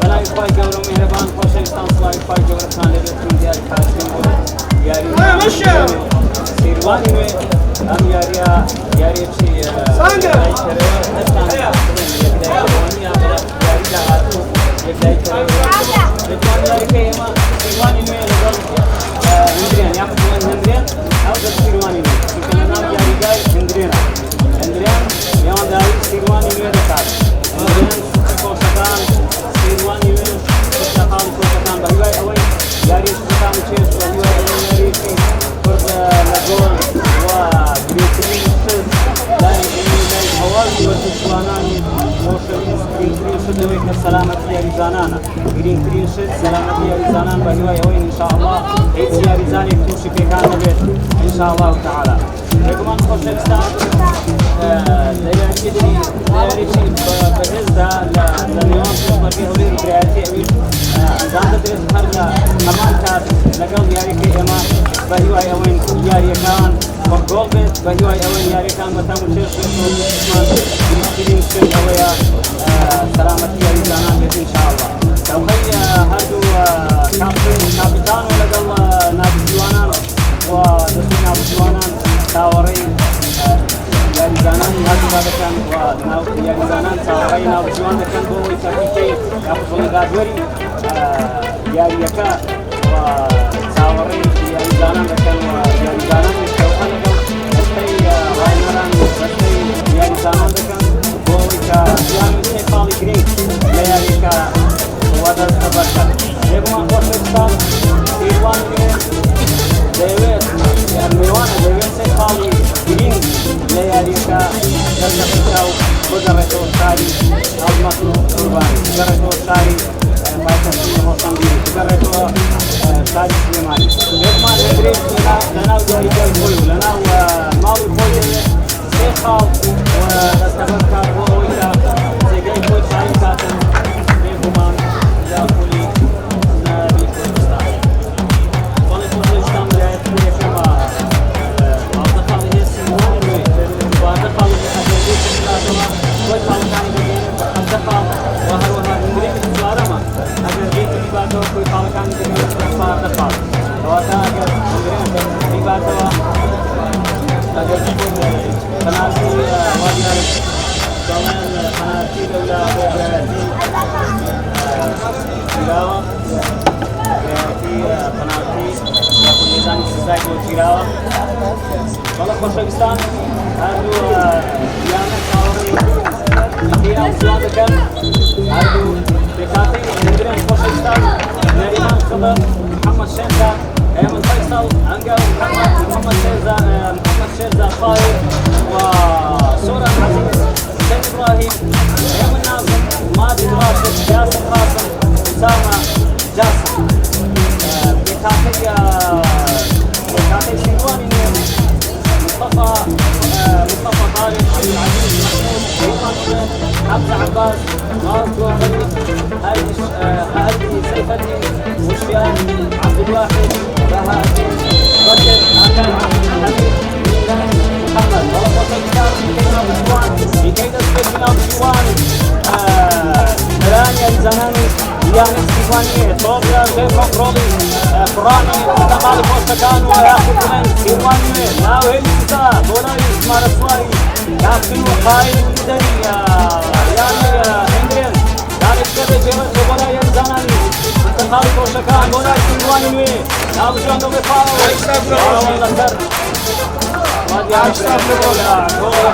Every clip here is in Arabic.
بەناوی خوای گەورە و میهرەبان خۆشەویستان سڵاوی خوای گەورەتان لەبێت من دیاری کارەکەم بۆ یاری سیروانی نوێ ئەم یاریەکی لایکەرەوە هەستان یەکدایکەوەنی یاری داهاتوو یەکدایکەوە دەتوان یاریەکەی ئێمە سیروانی نوێ لەگەڵ هەندرێن یاخود هەندرێن ئەو دە سیروانی نوێ چونکە لە ناو یاریگای هەندرێنە هەندرێن میوانداری سیروانی نوێ دەکات هەندرێن کۆشەکان سیروانی نوێ کۆشەکان بە هیوای ئەوەی یاری سوتان چێش بە هیوای ئەوەی یاریەکی کورد لە گۆڵ و گرێترین شت لای هەواڵی وەرزشوانانی خۆشەویست گرنگترین شت لەوەی کە سەلامەتی یاریزانانە گرنگترین شت سەلامەتی یاریزانان بە هیوای ئەوەی ئینشاءالله هیچ یاریزانێک تووشی پێکان نەبێت ئینشاءالله تعالی بێگومان خۆشەویستان لە یاریەکی بەهێزدا لە نێوان سوپەرگی هەولێر و برایەتی ئەویش ئەنجام دەدرێت هەر لە هەمان کات لەگەڵ یاریەکەی ئێمە بە هیوای ئەوەی یاریەکان گۆڵ بێت بە هیوای ئەوەی یاریەکان بەتەم و چێش بێت و گرنگترین شت ئەوەیە سەلامەتی یاریزانان بێت ئینشاءالله ئەوەی هەردوو کاپیتان و لەگەڵ ناوجوانان و دەستی ناوجوانان تاوەڕێی یاریزانان هاتووا دەکەن و یاریزانان چاوەڕێی ناوجوان دەکەن بۆ ئەوەی تەکنیکەی یاخود بڵێدادوەری یاریەکە و چاوەڕێی یاریزانان دەکەن و یاریزانان شەوقە لەگەڵ هەستەی ڕاهێنەران و هەستەی یاریزانان دەکەن بۆ ئەوەی کە یانوێستەی خاڵی گرنگ لە یاریەکە وادەستە بەرکەن بێگومان خۆشەویستان سیروان دەیەوێت میوانە دەیەوێت سێ خاڵی گرنگ لە یاریەکە دەردەخەکە و بگەڕێتەوە شاری هەڵمەت و قوربانی بگەڕێتەوە شاری پایتەختی ڕۆشنبیری بگەڕێتەوە شاری سلێمانی بێگومان هەندرێت لەناو یاریگای خۆی و لەناو ماڵی خۆی دەوێت سێ خاڵ دەستەبەر بکات بۆ ئەوەی کە جێگەی خۆی شاری کاتن بێگومان لە پۆلی ناوی کوردستان بەڵێ خۆشەویستان برایەتی یەکەمە باردە خاڵی هەیە سیروانی نوێ باردە خاڵی ئەگەردەی کرداتەوە خۆی خاڵەکانی دەگەێنێت بە حەدە خاڵ و هەروەها هەندرێکی چوارەمە ئەگەردەی کرداتەوە خۆی خاڵەکانی دەگەێنێت بە باردە خاڵ کەواتە ئەگەر هەندرێن کرداتەوە ئەگەر پەنالتی وادیارێت دەڵێن پەنالتی لەولا بۆ برایەتی گیراوە برایەتی پەنالتی یاخود نێزانی سزای بۆ گیراوە بەڵێ خۆشەویستان هەردوو یانە چاوەڕێی ناوجوان دەکەن هەردوو بێکاتەی هەندرێن خۆشەویستان نەریمان خڵە محەممەد شێنزا ئێمن فەیسەڵ ئەنگەڵ محەممەد شێرزا خایر و سۆران عەزیز حسین ئیبراهیم ئێمن نازم مادی راشد جاسم قاسم ئوسامە جاسم بێکاتەی سیروانی نوێ مصطفى طارق عبدالعزيز محمود ريمان حمزة عباس مارك وغني هادي سيف الدين وشيان عبد الواحد بهاء الدين بكر عكان حميد محمد ورفض الكتاب لكي تسبق من الجوان ثانية الزناني ديانة ستيفانية طوبيا غير مفروضي فراني تقالي فوستكان وياخذ من سيرواني ناوي الكتاب بولاي اسمار السواري كابتن وقائد المدني يعني هندرين داري الشبه جيمت وبولاي الزناني تقالي فوستكان بولاي سيرواني ناوي جوان دوغي فاو والله سر وادي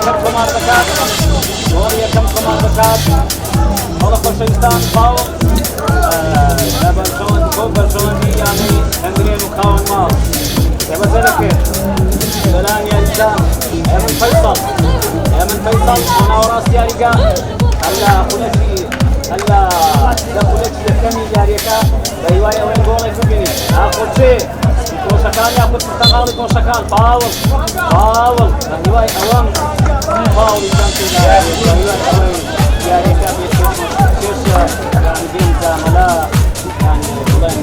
كم كمان بكات وريا كم كمان بكات والله خۆشەویستان باو بۆ بەرژەوەندی یانی هەندرێن و خاوەن ماڵ دەبەزە دەکرد بەلانی ئەنجام ئێمن فەیسەڵ ناوەڕاستی یاریگا هەلا خولەکی یەکەمی یاریەکە بە هیوای ئەوەی گۆڵێک ببینیت ئاخۆچێ کۆشەکان یاخود پرتەقاڵی کۆشەکان باوڵ بە هیوای ئەوەم باوڵی جەم تێدا بە هیوای ئەوەی یاریەکە بێت کێش یانی بێن زامەلا یانی بڵێن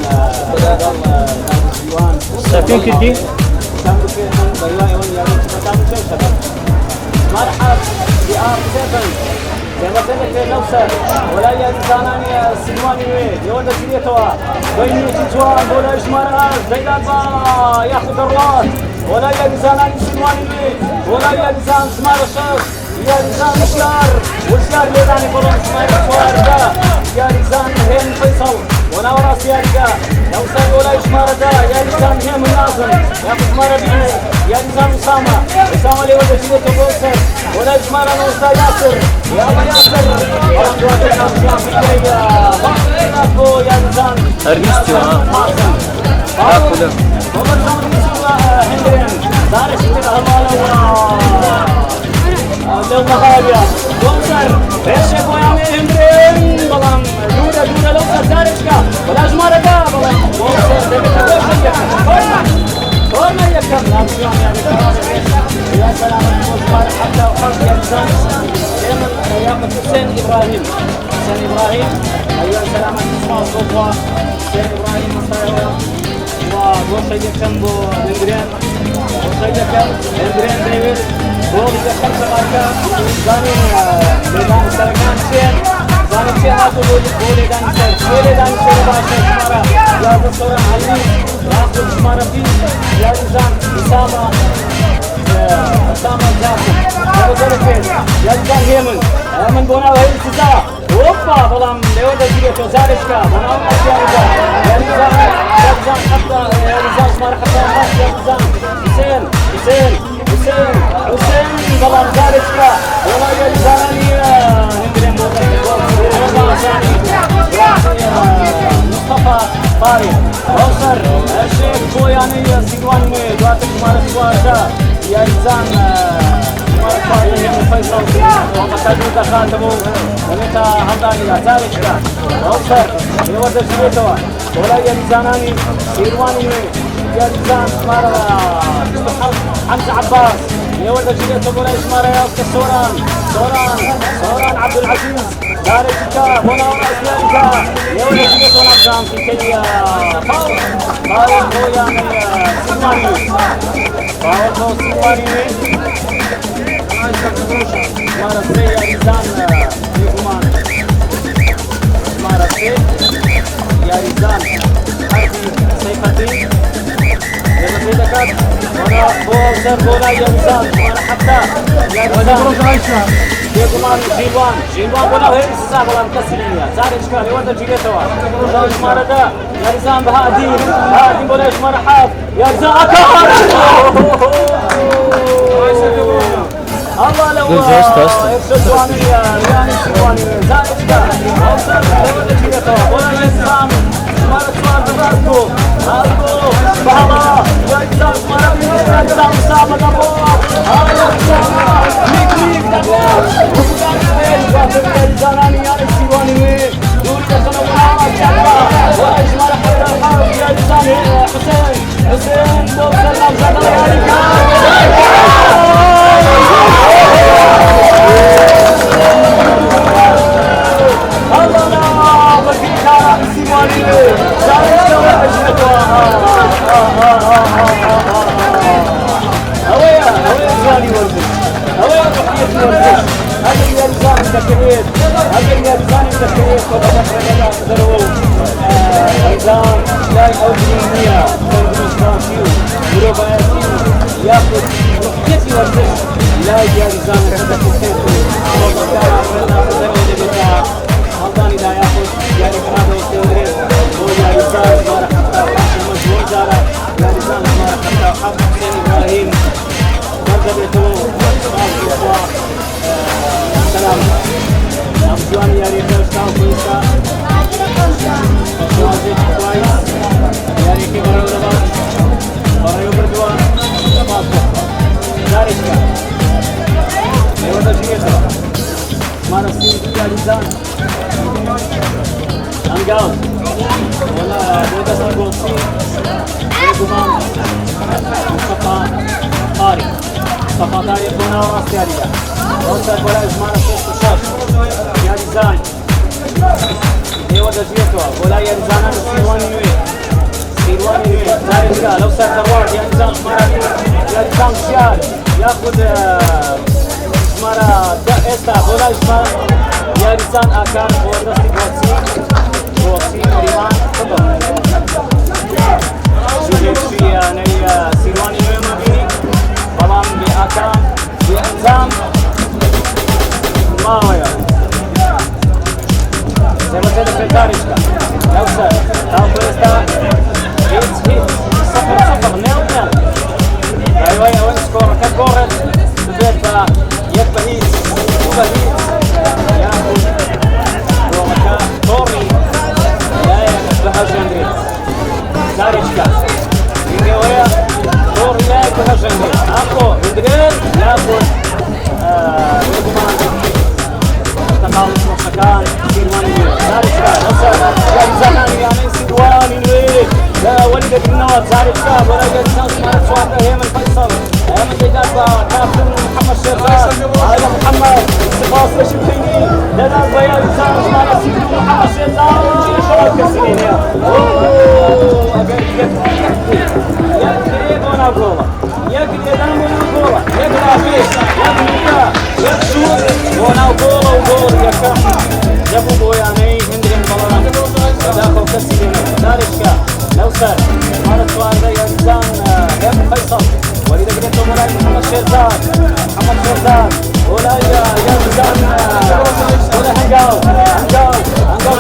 لەگەڵ ناوجوان سەفین کردی؟ كم بكير من بيواي وين يعني ما تعمل شيء شباب مرحب سيفن زي ما سمعت نوسر ولا يزاناني سلواني يود جريتوا بيني تجوان ولا إجماع زيدان با ياخذ الراس ولا يزاناني سلواني ولا يزان سمار الشر يزان مشيار والشيار ليداني بلون سمار الشوار دا يزان هين فيصل ولا وراس يارجا نوسر ولا إجماع دا يزان هين الناظم ياخذ مرة بيني يزان أسامة أسامة اللي ود جريتوا بوسر ولا إجماع نوسر ياسر يا ياسر Aristio, حسين إبراهيم أيها سلامة اسمه صوفا حسين إبراهيم مصرية وغوشية كمبو إندرين غوشية إندرين ديفيد غوشية خمسة ماركة زاني ميدان سرقان شين زاني شين هاتو بولي دان سر باشا شمارا يا دكتور علي ياخذ شمارا بي يا نظام أسامة جاسم أبو زرفين يا نظام هيمن من بونا وهي السزا اوبا بلام ليودا جريتو زارشكا بناو اشياء يا نظام حتى يا نظام اسمار حتى يا نظام حسين بلام زارشكا ولا يا نظامي ندري والله ثاني مصطفى طارق اوصر الشيخ بوياني سيواني دواتك مارك واردا يا نظام فيصل ومساجد خاتمه ونتا همداني لا زارشكا اوصر يود جريتوا ولا يزاناني سيرواني يزان مارا حمزة عباس يود جريتوا ولا اسمار يا سوران عبد العزيز زارشكا ولا اسلامكا يود جريتوا نظام في كيا فاول بوياني سيرواني Marasei Arizan Niguman Marasei Arizan Harbi Seyfatin Marasei dekat Mana Bol bola Arizan Mana hatta Arizan Niguman Jilwan bola heri sisa bola mkasilinya Zarishka lewanda jigetawa Bola Marada Arizan Bahadi bola Marhab Arizan Akar الله لو السوداني يعني السوداني زارشكا اوصل ولا جريتو ولا الاسلام ما صار باركو بابا يا اسلام ما يا اسلام صاحب ابو هذا اسلام ميك دابا وكان زاناني يعني السوداني دول كانوا ولا اجمال حرب يا اسلام حسين وصل زاناني Angao, wala boda sa gotsi, Gumam, Mustafa Tari buna وراسي عليها. وصل ولا إجماع الصوت الشاش. يا رزان. هي وده جيتوا ولا يا رزان أنا سيرواني زاريكا لو صار دوار يا رزان مرة يا رزان شيال ياخذ مرة استا بولا اشما ياريزان اكار بودستي بوسي ريمان تفضل شوفي يعني سيرواني مبيني طبعا بأكام بأنزام ما هو زي ما قلت في الدارجة نوصل أو فرستا هيت 0-0 نيل أيوة وين سكور ككورت بدأت يكبه هيت وبه هيت ياخذ رومكا توري لا يكبه جندريت دارجة إنجويا توري لا يكبه جندريت أخو جندريت ياخذ تقاوم مشكان سيرواني دارجة نصر ياريزان يعني سيرواني لا ولد النوى زارجة ولا يجلس ما سواه هيمن فيصل هيمن جداد كابتن محمد شيرزاد هذا محمد استخلاص لشبيني لنا ياريزان ما نسيب محمد شيرزاد شو كسرين يا يا وانا جوه يا انا وانا جوه يا رافيس يا ميكا يا شور وانا جوه وجوه يا كابتن يا ابو يعني هندرين بلان داخل كسرين دارجة نوصل مارس وارده ياريزان هيمن فيصل وليد بنيتو مولاي محمد شيرزاد ولا ياريزان ولا هنقاو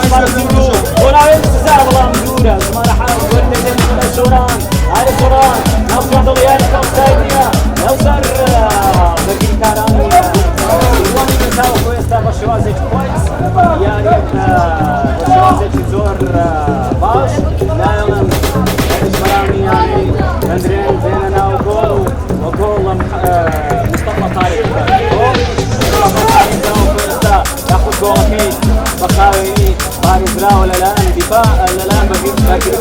شمال الزيرو ولا يستزعب الله مدورة شمال حاول ولد بنيتو شوران علي شوران نوصل ضلياني كوستايدية نوصل بقي كاراني الواني بنتاو كويستا بشوازيج كويس يعني بشوازيج زور باش لا يلم إشمراني يعني أندرين بيننا وجول مصطفى طارق جول ياخذ جول أكيد بخاوي باري برا ولا لا دفاع ولا لا بقي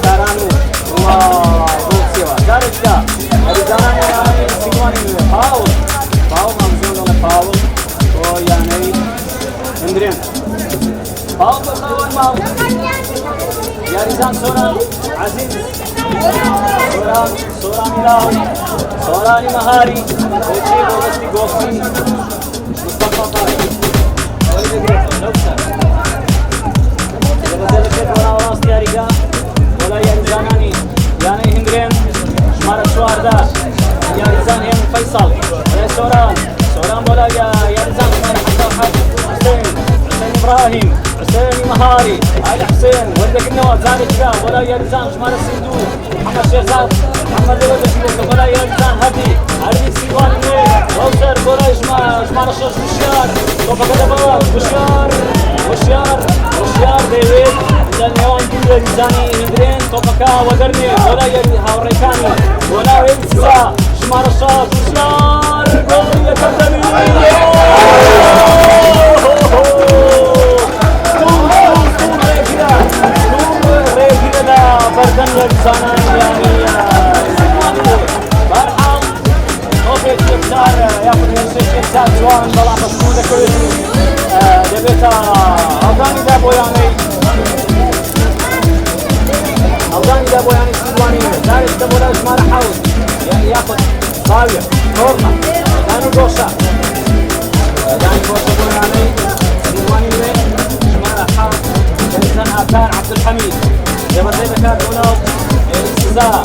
كارانو وجول سوا دارجة ياريزان يعني سيرواني فاول ممزون ولا فاول ويعني أندرين فاول بخاوي ماو ياريزان سوران عزيز سوران إلاو سوراني مهاري ويجيب وغسطي قوصي مصطفى طارق زبزلكت ولا وراس ياريقا ولا ياريزاناني يعني هندرين شمار الشواردا ياريزان هيم فيصل ولا سوران ولا ياريزان شمار حسين إبراهيم حسين مهاري علي حسين ولدك النوى زارجة ولا ياريزان شمال السندو محمد شيرزاد محمد ولد ولا ياريزان هدي علي سيرواني ووصل ولا شمال الشوش بشيار توبا قدبات بشيار ديويد النيوان دي ياريزاني هندرين توبا ودرني ولا هاوريكاني ولا ياريزا شمال الشوش بشيار جول يكتبي بردن لبسانا يعني برحم خوفيت يبتار ياخذ من يبتار جوان بلا مشهودة كويس دبيتا ألداني دابو يعني سيرواني دارس دابو لا إشمال حاول ياخذ صاوية كورنا داني قوشة بو يعني سيرواني إشمال حاول جلسان آكار عبد الحميد زي كان هنا الاستزاء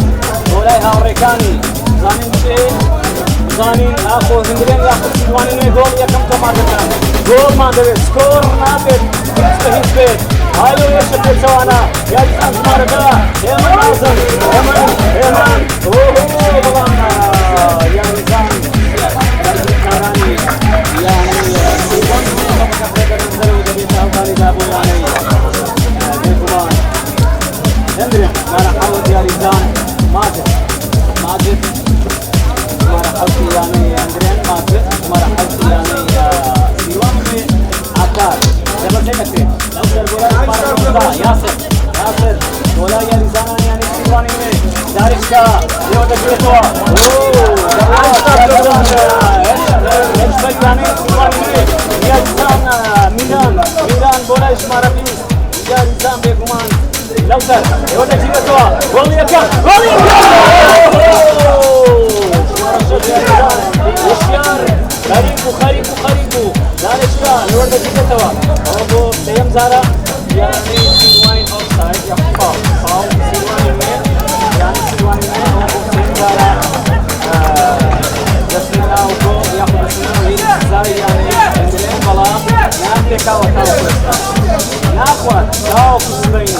مولاي هاوريكاني زانين شيء زانين اخو هندرين ياخذ سيرواني جول يكم كمان جول ما دبي سكور نابت مستحيل بيت هاي يشتت سوانا يا جماعه ماركا يا مازن يا والله يا نظام كاراني يعني سيرواني ما كفر نزلوا دبي هاوري دابو يعني هندرين ما راح احاول ياريزان ماجد ما راح احاول يعني هندرين ما راح احاول يعني سيرواني عكار زي ما قلت لك لو ياسر ولا ياريزان يعني سيرواني دارجة يودا كيتوا ايش بقى يعني سيرواني ياريزان ميلان بولا ايش ما رفيس ياريزان بيكمان لوسر يودا كيتوا والله يكا وشيار خريبو زارشكا لورد جيتوا أبو سيم زارا يعني سيوان أوفسايد يخفى فاول سيوان المين يعني سيوان المين أبو سيم زارا جسنا وكو ياخذ سنة وين زاري يعني عندنا بلام نعم كاو ناخوات كاو كسبين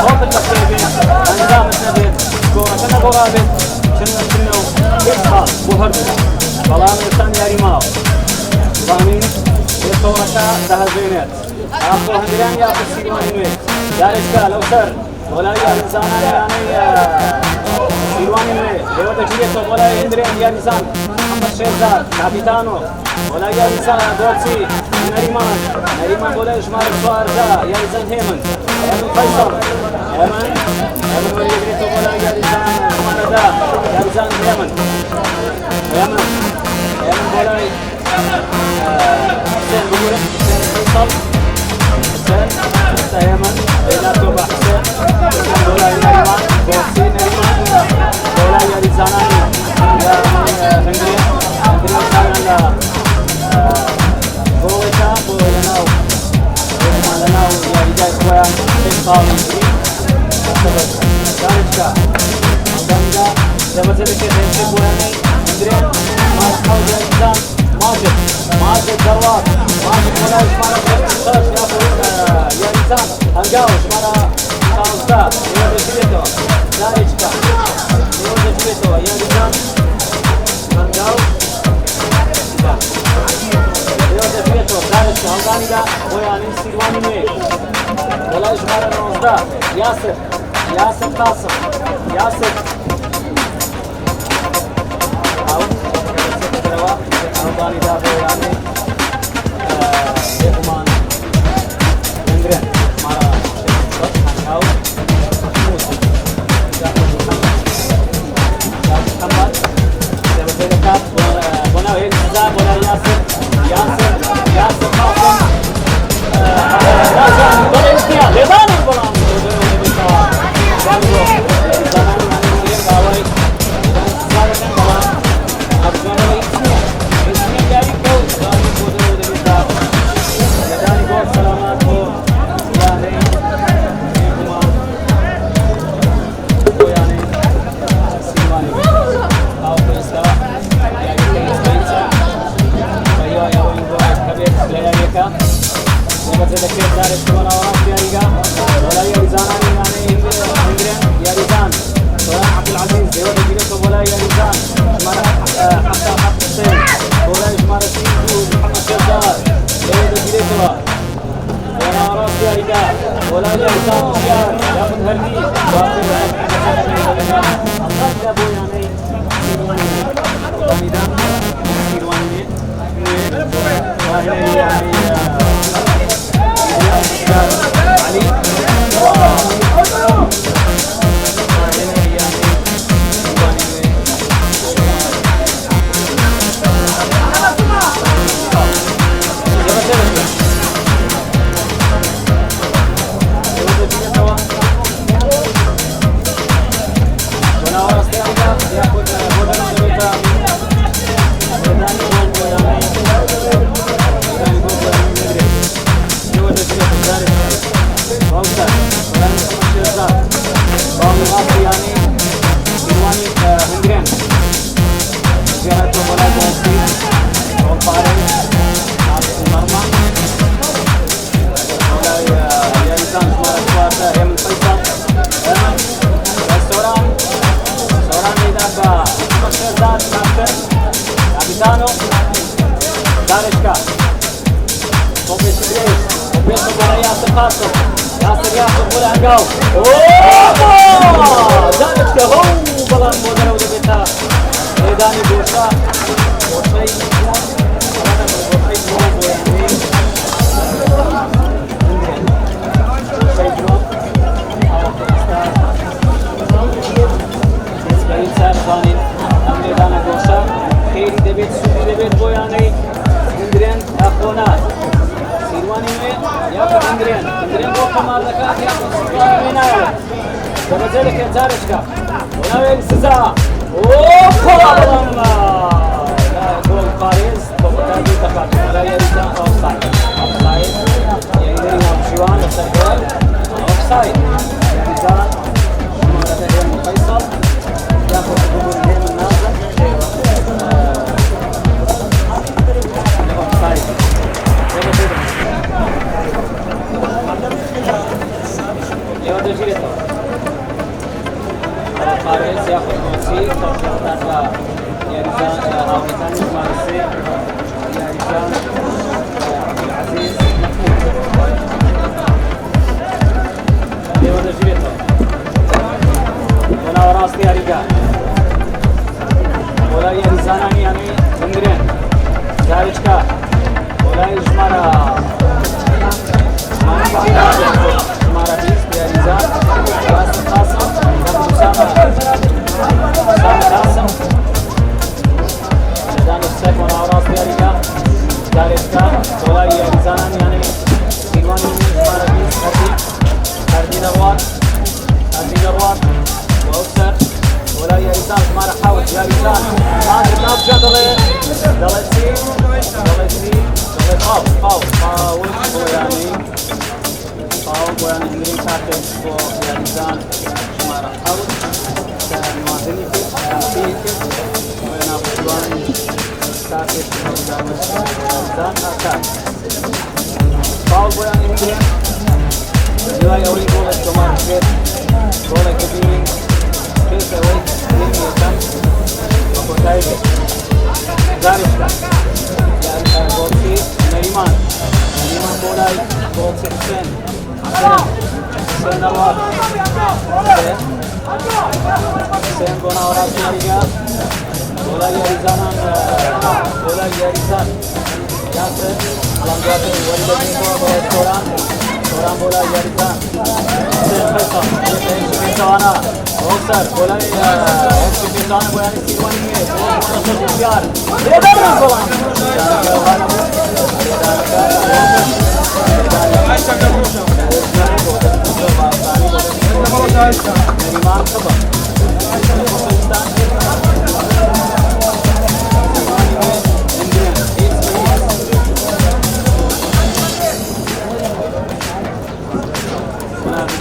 صوت المكتبين أنظام النبي كورة كنا قرابين شنو يصحى بوهرب بلام الثاني يا ريماو بامين يصورك سهل بينات أخو هندران يا أخو سيوان المين دارشكا لو سر ولا يا إنسان يعني سيوان المين لو تجيته ولا هندران يا إنسان محمد شيرزاد كابيتانو ولا يا إنسان دوتسي نريمان ولا إجمال الفارجة يا إنسان هيمن فيصل هيمن ولا يجريته ولا يا إنسان ماندا يا إنسان هيمن ولا حسين بقول حسين فيصل حسين هيمن بيناتهم حسين ولا نريمان دوتسي نريمان ولا يا إنسان بويتا بويلناو مالناو يا رجال شوية تقاوم دارشكا عندنا زبزلك تنسب ويني مدرين ما تحاول يا إنسان ماجد دروات ماجد ولا يسمعنا بخير يا إنسان هنقاوش مانا خالصات يوجد جبيتو دارشكا يوجد جبيتو يا إنسان هنقاوش دارشكا هنغانيدا ويعني سيرواني مي ولا إجمال الرمزدا ياسر قاسم ياسر أو سكتروا هنغانيدا ويعني يقمان ينغرين مارا هنغاو محمود محمد سيبتلكات بنا وين حزاب ولا ياسر قاسم لازم ضل اسمها لبان البلان ولا يحتاج خيار ياخذ هردي أخذ أبو يعني سيرواني وهي يعني علي دارشكا ياسر ياخذ ولا هنقاو دارشكا هو بلان مودر ودبتها ميداني بوشا وشي كذلك زارشكا وناوي سزا اوه جول باريس دي تقاط ولا يريزان أوفسايد يريدون شوان السرقال أوفسايد يريزان مرة هيم فيصل ياخذ حضور هيم النازل أوفسايد يود جيرته فارس ياخذ موسي تطلع يريزان أوفسايد مارسي يريزان عبد العزيز يود جيرته هنا وراسي يا رجال ولا يريزان يعني بندرين زارشكا ولا يجمرها مارا بيس يريزان راس قاسم أسامة قاسم شدان السيف هنا وراسي يا رجال زارشكا ولا يريزان يعني كيواني مارا بيس هردي نروان وأكثر ولا يريزان مارا حاوت يريزان ما نبناف جدلي دلتي فاول يعني إنجلين كاتب يريزان مارا حاوت كان مازني فيك وينا بجوان كاتب يريزان أكاد فاول يعني إنجلين جواي أولي قولة كمان كيف قولة كبيرين كيف أولي كلمة كم وكتايجة زارشكا يعني قولتي نريمان بولاي قولتي حسين أرواح حسين قونا وراسي مريقا بولاي يريزان ياسر علام جواتي ولد بيتوا قرآن بولا يريزان حسين فيصل سوانا أوكسر بولا سوانا بولا نسيواني متصل بشيار يدرنا بولا نريمان خبر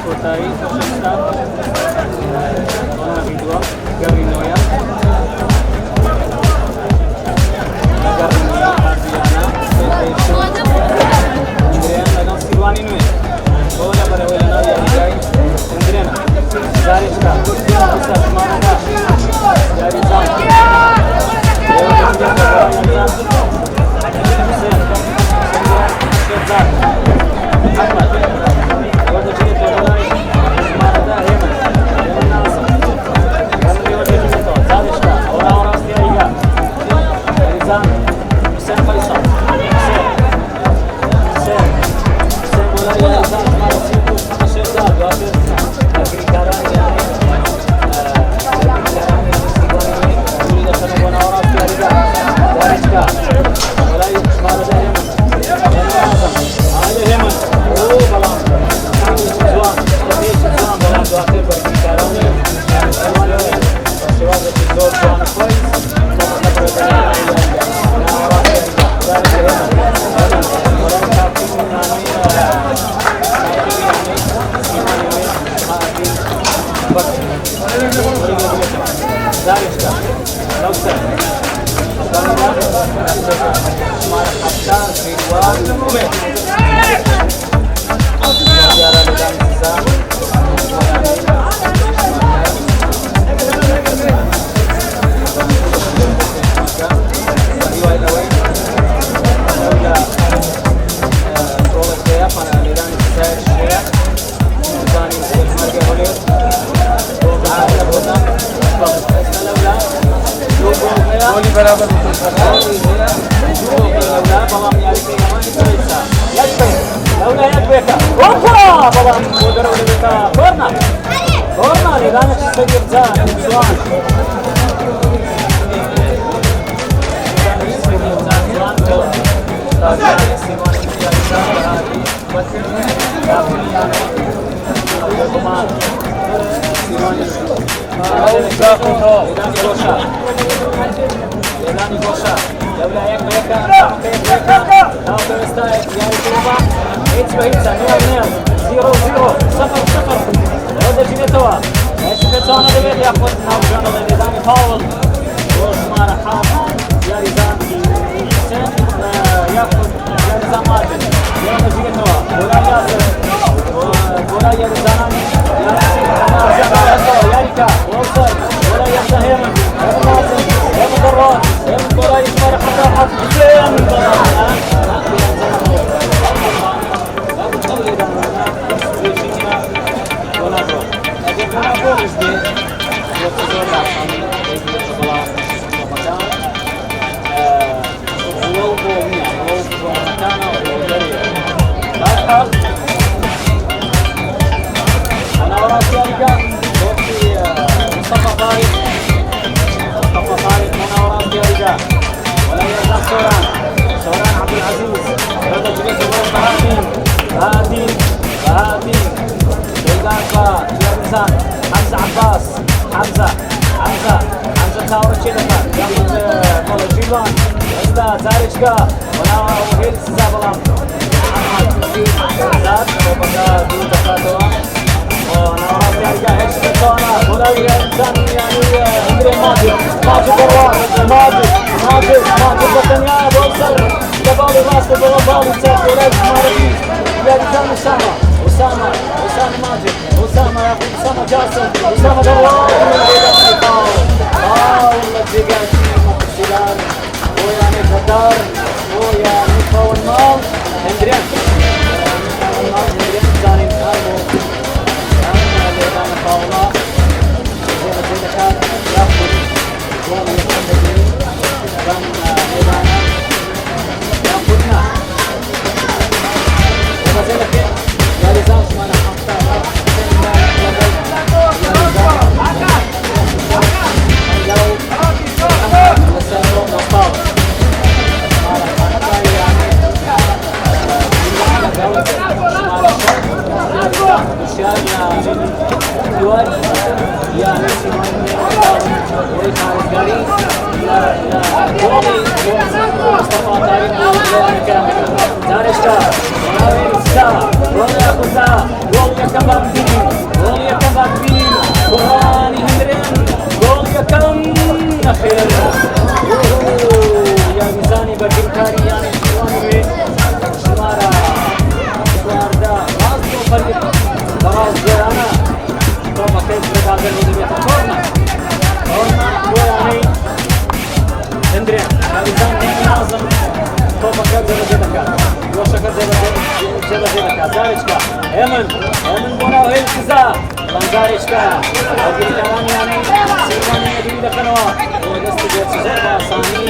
Kotai, Pakistan, orang kedua, Gary Noya, Ardiana, Indrian, dan Sirwani Nui, bola pada bola yang dijaga, Indrian, Zarishka, Pusat Marga, Yarizan, Ahmad. Terima kasih. Elani Gosha, Devla Yeka, now Palestine, Yarikova, Hitsa, Nil, 0-0, Safar, Roda Jinetova, Eshpetona de Velia, put now General Nizami Powell, Rosmara Ham, Yarizan, Yakut, Yarizan Martin, Yana Jinetova, Bola Yarizan, Yarika, Walter, Bola Yazahem, Evan Dorot, Evan Bola Ismar Hatta, ولا يرجع سوران عبد العزيز رضا جريت هادي بيدارفا يرزان حمزة عباس حمزة تاور تشيلفا ياخذ كولجيبان استا تاريشكا ولا وهيل سزابلام محمد زاد وبقى دي دفاتوا وانا راح ارجع هيك بتونا ولا يرزان يعني اندري ماجد بطنيا بوصل جبالي راس بالي ساق ولا ماركي يا رجال أسامة ماجد أسامة يا أخي أسامة جاسم أسامة دوار والله تجيك مقصلان ويعني غدار ويعني فاول مال هندريان ثاني كارمو أنا فاولا زي كان ياخذ ولا يحمد كان إيرانا ياخذنا ومازال يا رزاق ما نحطها Eman bona وهيل كذا بنزارشكا هذه كمان يعني سيراني دي دخلوا ودست جت زربا ثاني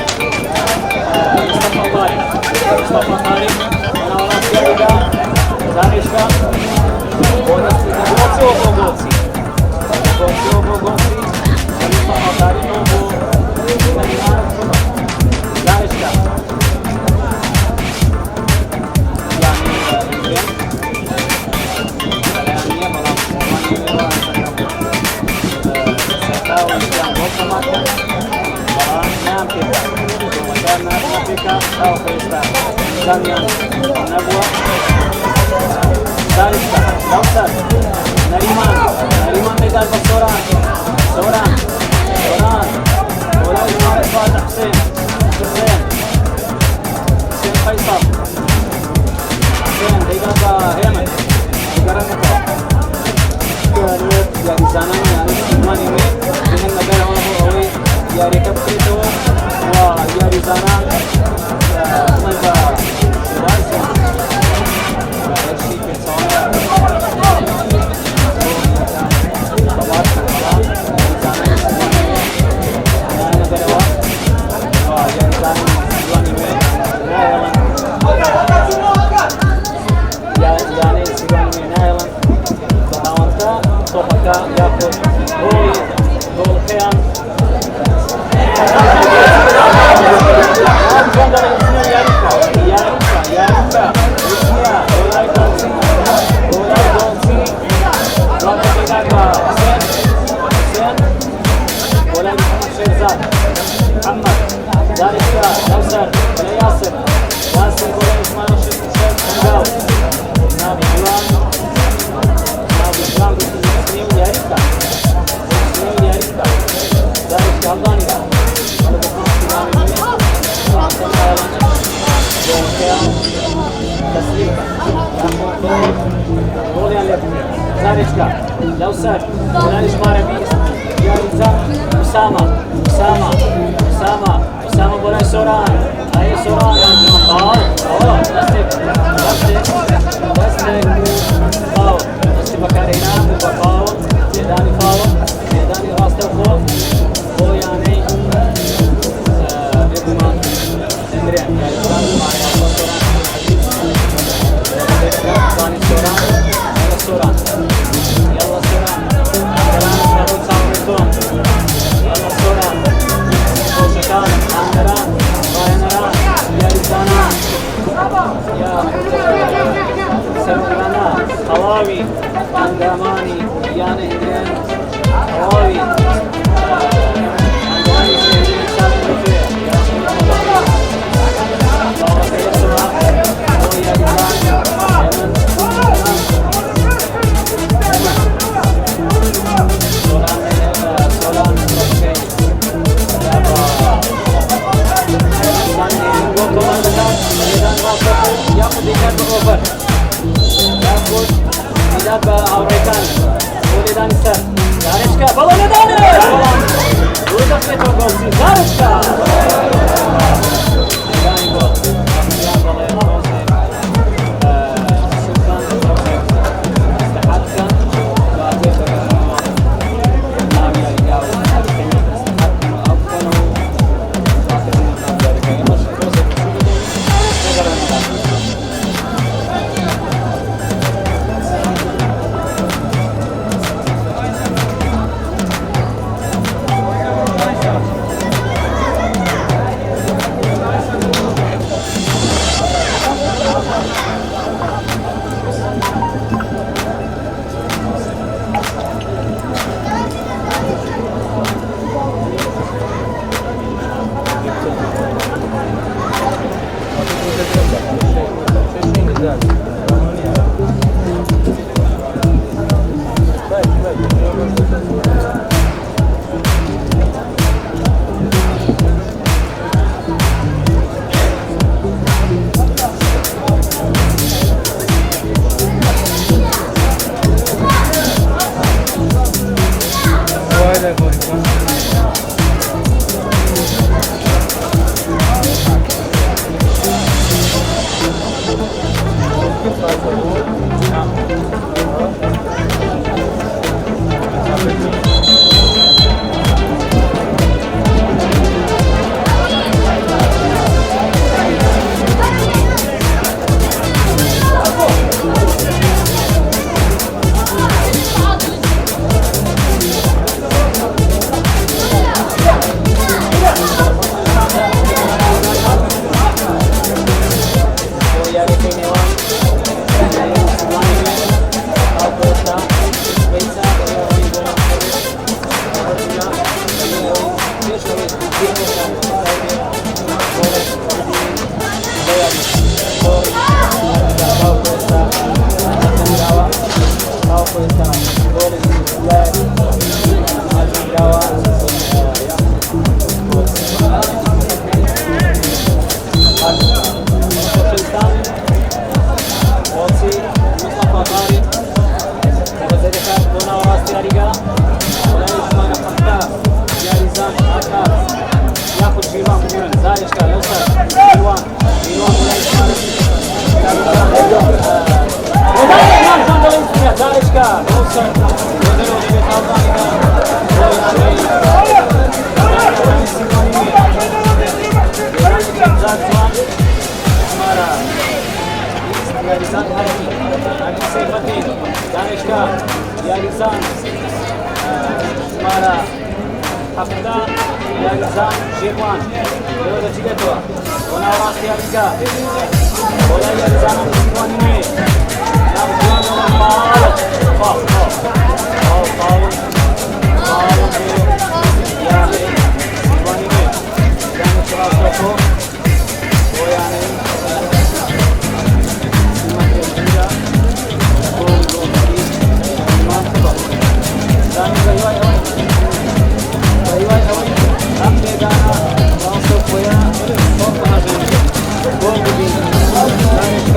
مصطفى طارق انا ولا سيدا زارشكا ودست بوغوتسي مصطفى طارق نوبو زارشكا نريمان ميدان بسوران ولا يمار فاتح حسين فيصل حسين ديقابا هيمن يقرنكو يعني زانان يعني سلماني مي بهم نقال هو هوي ياري كبتريتو وياري زانان ملبا سبارسون هرشي كتسوانا بابارسون زانان سلماني مي يعني نقالوا ياري زانان سلماني مي يعني سلماني مي نايلان بهاونتا توبكا ياخذ جول خيان تسليمة قولي لك زارشكا لو سر ولا إشمار بيس يا رزان أسامة بولا سوران أي سوران دستك بكارينا وبقاو ميداني فاو ميداني راسته فوق هو يعني إدمان إندريان يعني كانوا معي ثاني سوران يلا سوران كلام سنقول سامرتون يلا سوران وشكان عندران باينران يا رزانا يا سرقنا خواوي عندماني يعني إندريان خواوي عندماني سيدين شاب رفيع يا بابا سيد سوران هو يا رزان ياخذ يجاب اوفر ياخذ يجاب امريكان ولدان سر زارشكا بالون دانه وده في توغل زارشكا يعني جول يا بالون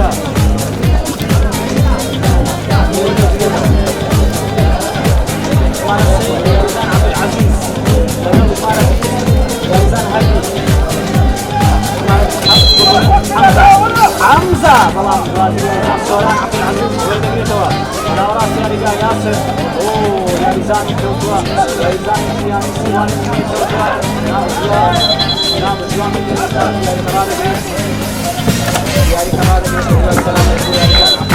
Vamos, الصورة عبد العزيز ولد ميتوا على راس يا رجال ياسر اوه يا رزاني توتوا يا رزاني يا سيوان توتوا نعم سيوان يا كمال يا كمال السلام عليكم يا رجال عبد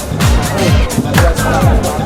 العزيز السلام عليكم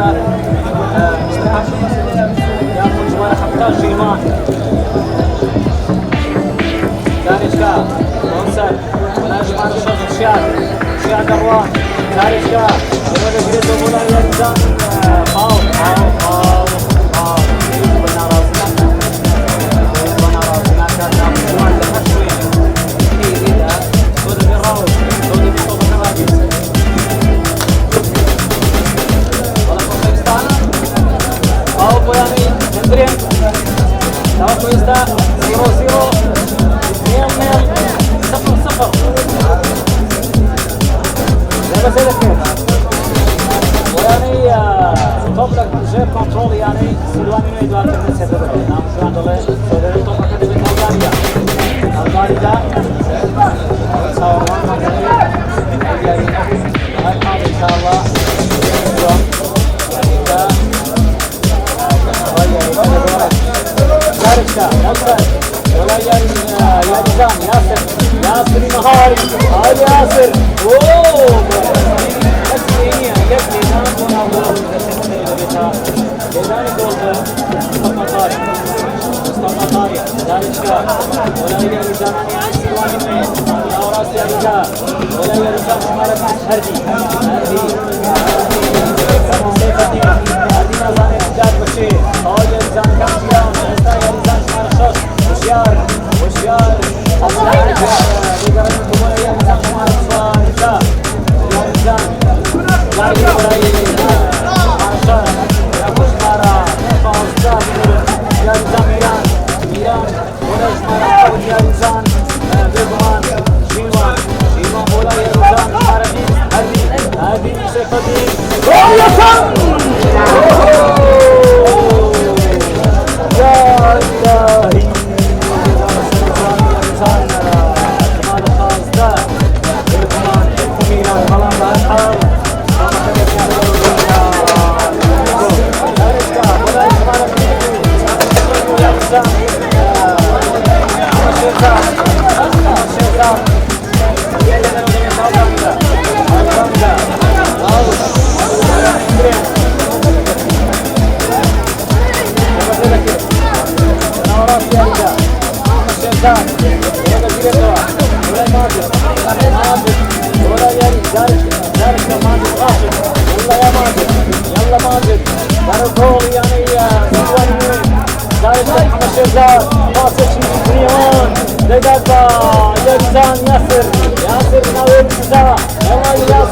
Shara ياخذ شوارع حمدان شيمان دانشكا وانسل ولا شمان الشوط الشياد شياد دروان دانشكا يبدأ جريد وبولا يلزان فاول بنا راسنا كان نعمل تحشوين كثير صدق الراوي صدق بطوبة نواجس ولا كوزاكستان فاول بوياني هندرين توقف يستا 0-0 0-0 لا بس هذا كيف ويعني طبلك جيب كنترول يعني سلواني ما يدوار تنسى هذا نعم شو عنده غير سوداني طبعا كده بين ألمانيا ده سوا ما كده يعني هاي حاضر إن شاء الله اليوم يعني ده دارشكا نصر ولا يجزان ياسر مهاري هاي ياسر اوه اسمينيا يبني نام ونعوض لذلك قلت مصطفى طارق دارشكا ولا يجزان سلواني من الأوراس يجزا ولا يجزان شمالة هردي هذه نظام إحداد بشيء هاي يجزان كامبيون هستا يجزان شمال الشوط وشيار أصلاً يقدر يقول يجزان شمال الصوار يجزان لا يقدر يجزان شمال الشوط يقول شمارا فاوزان يجزان ميران ولا شمارا يجزان بيضمان شيمان ولا يجزان شمارا هذه سيفتي رؤية يا إلهي جمال الخاص ده بيضمان ميران خلاص الحال ولا شمارا يجزان ياسر ناوي الجزاء يلا ياسر بلاش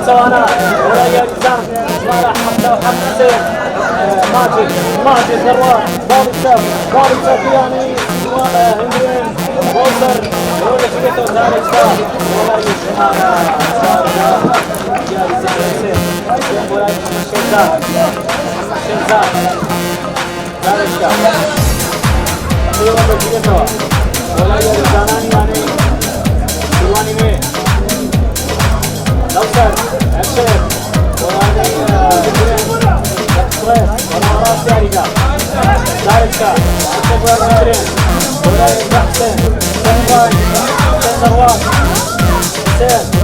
سواد ياسر ماجد ذروان ضارب سفياني هندرين بولدر ولا فيته ذلك ولا يسمعنا ولا شنزان ذلك سيوا بجيتوا ولا يرزاناني يعني سيواني مي نوصل أكشن ولا ولا راس ياريكا داركا أكبر مدرين ولا يحسن سنوان سنوان سن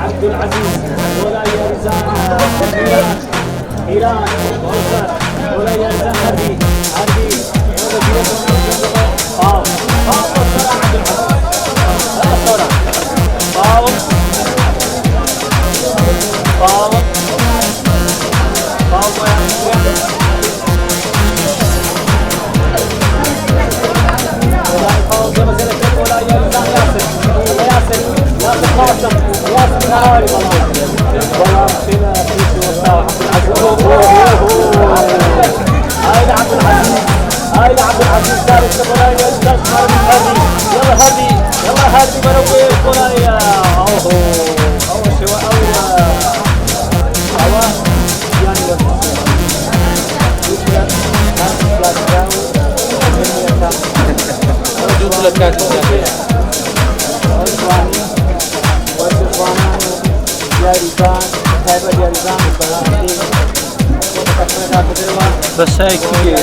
عبد العزيز ولا يرزان إيران ولا يرزان هردي فاول عبد العزيز فاول بس هيك كثير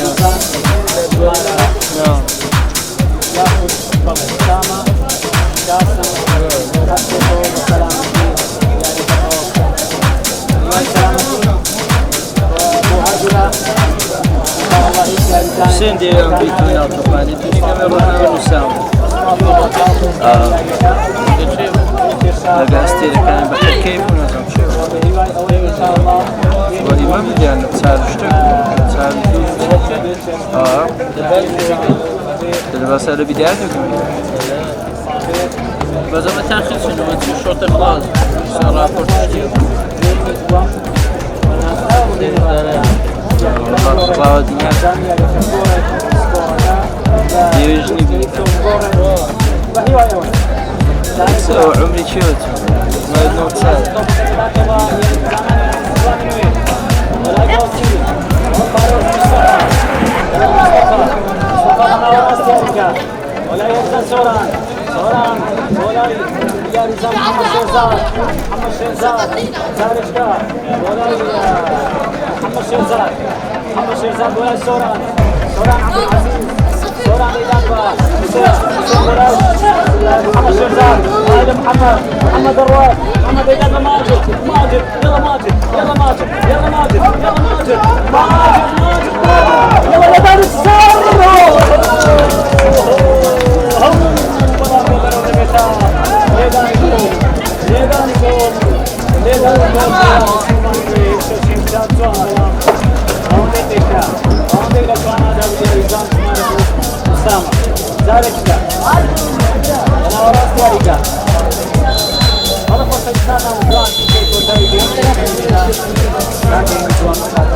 سندي يوم بيتو يا طبعا تجي كاميرا وسام لقى ستيل كان بحكي كيف ونظام شو وهي ما بدي أنا تسال تسال بس أنا بدي أدرك بس ما تأخذ شنو ما تشوف شو تخلص صار رابورت جديد والله الدنيا يجني بيها سو عمري شوت ما يدنو تسال ولا يرزان سوران ولا يرزان محمد شيرزاد زارشكا ولا محمد شيرزاد ولا سوران عبد العزيز سوران إدانبا محمد شيرزاد هذا محمد الرواد محمد إدانبا ماجد يلا ماجد يلا يا دار السر Onde زارشكا أنا وراس ياريكا هذا فرصة إنسان وجوان كيف وتري بيوم لكن وجوان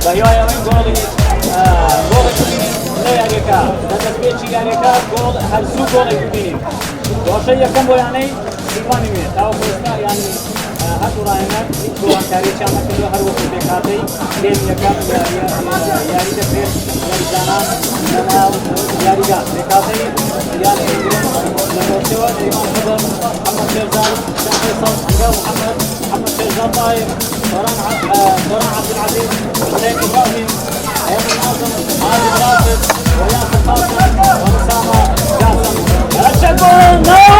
بهيويا وين جولي لا ياريكا تسبيتشي ياريكا جول هرسو جولي يبيني وشيء كم بو يعني سيواني مي تاو كوسنا يعني هاتو راينا جوان كاري چانا كلو هر وقت بكاتي لين يكام ياري دفير ياري جانا نماو ياري جا بكاتي يعني نموتوا إمام خضر محمد شيرزان شاهد صوت محمد شيرزان طاير دوران عبد العزيز حسين إبراهيم أيمن ناظم عادل راشد وياسر قاسم وأسامة جاسم الشجون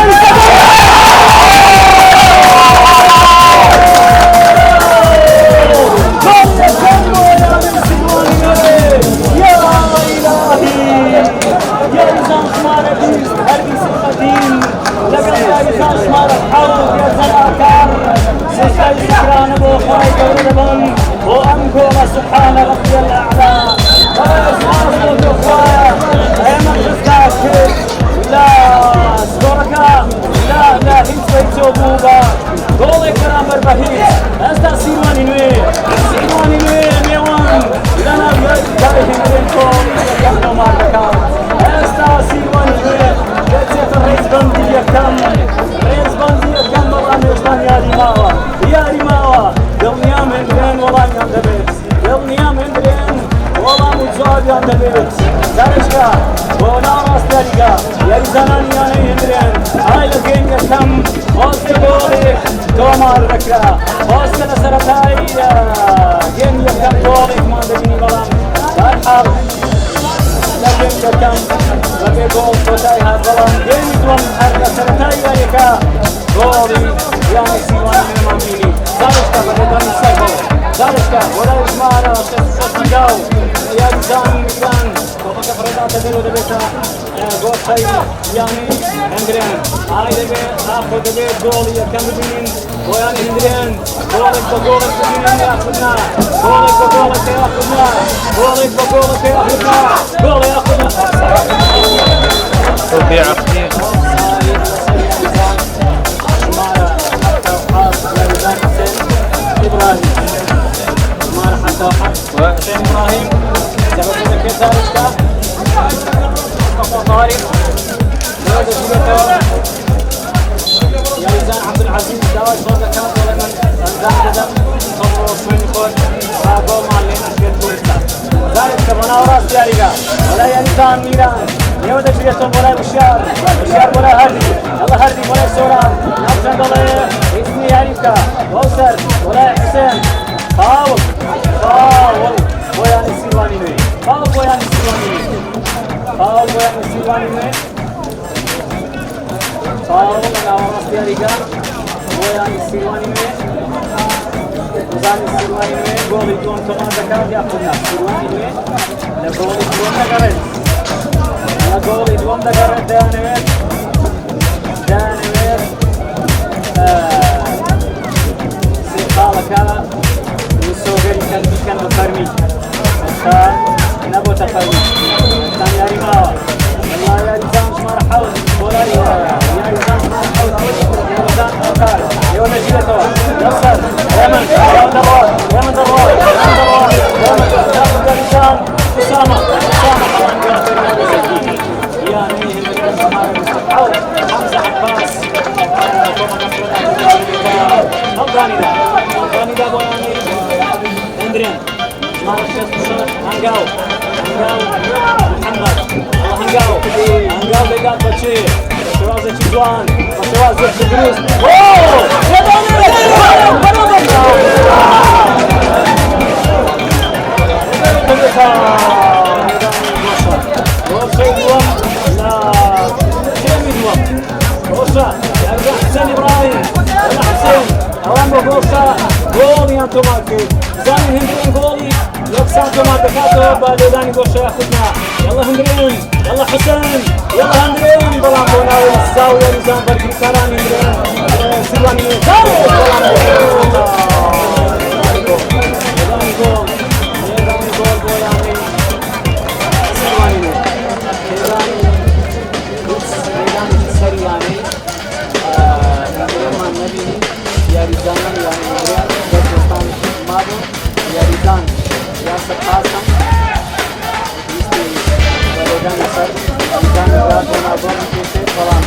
سبحان ربي الأعلى لا سكوركا لا هيت بوبا جول كرام بربهيت استا سيرواني نوي ميوان لنا جاي هنكو يحنو ماركا استا سيرواني نوي جت الرئيس بندي كم والله مشتان يا ريماوا دنيا من بين والله يندبت دنيا من بين والله متزاد يندبت زارشكا ولا راس تلقى يا زمان يا هندرين هاي الجيم كم وسط بولي تومار بكرة وسط السرطاي جيم كم بولي ما دني بلام دار لكن كم لكن جول توتاي هالبلام جيم توم هذا السرطاي يا بولي يعني سيوان من ماميني زارشكا بدأ يسافر زارشكا ولا يسمعنا تسجاو يا زمان كان وقت فريدات تدلو دبيتا جول شيء يعني هندرين هاي دبي آخر دبي جول يكمل بينين ويعني هندرين جولك بجولك يأخذنا جول يأخذنا ربيع أخير إبراهيم ما راح أتوقع حسين إبراهيم سبب ذكر زارشكا مصطفى طارق هذا جيبته يا ريزان عبد العزيز داوي صوت كانت ولمن أنزان جدا صبروا شوي نقول راقوا معلين أشبيت بوريستا زارشكا بنا وراس ياريكا ولا يا ريزان ميران يودا جيبتهم ولا بشار ولا هردي الله هردي ولا سوران نفسن الله اسمي ياريكا ووسر ولا حسين فاول ويعني سيواني مي ويعني سيواني مي أنا وراس ياريكا ويعني سيواني مي وزاني سيواني مي جولي دون كمان ذكرت يأخذنا سيواني مي لجولي دون ذكرت دانويت سيقالك ويسوغري كان بفرمي عشان نبو تفرمي عشان يا ريماوا والله يا ريزان شمار حول ولا يا ريزان شمار حول يا ريزان أوكار يا ولا جيلتوا يصل يمن يمن دروار يا ريزان أسامة يا نيه حول حمزة عباس أفغاني دا بوياني هندرين مارشة هنقاو محمد الله هنقاو بيقات بشير شوازة جوان وشوازة دروس اوه يا دوني بوشا گولی انتوما که زنی هندرین گولی یکسان انتوما بکاتو با لیدانی بوشا خودنا يلا هندرين يلا حسن يلا هندرين بلان بوناوي الزاوية نظام بركي كاراني هندرين سيواني زاوية بلان بوناوي يداني جول بوياني سيواني يداني سرياني كاميرمان نبيني ياريزان يعني هندرين دستان مادو ياريزان ياسر قاسم dan asal dan berada nabung kita kawan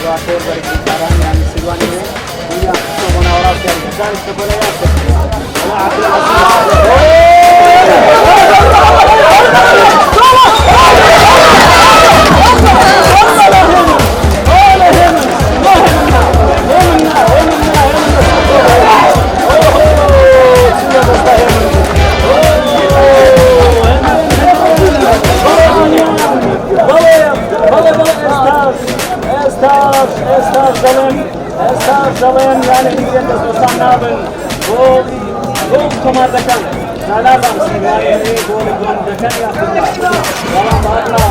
wakil dari sekarang yang Siluan ini dia semua orang yang dari sebelah Zalim yani İngilizce dostan nabın gol tomardakan nalabam yani gol dakan yaptı yalan bağırma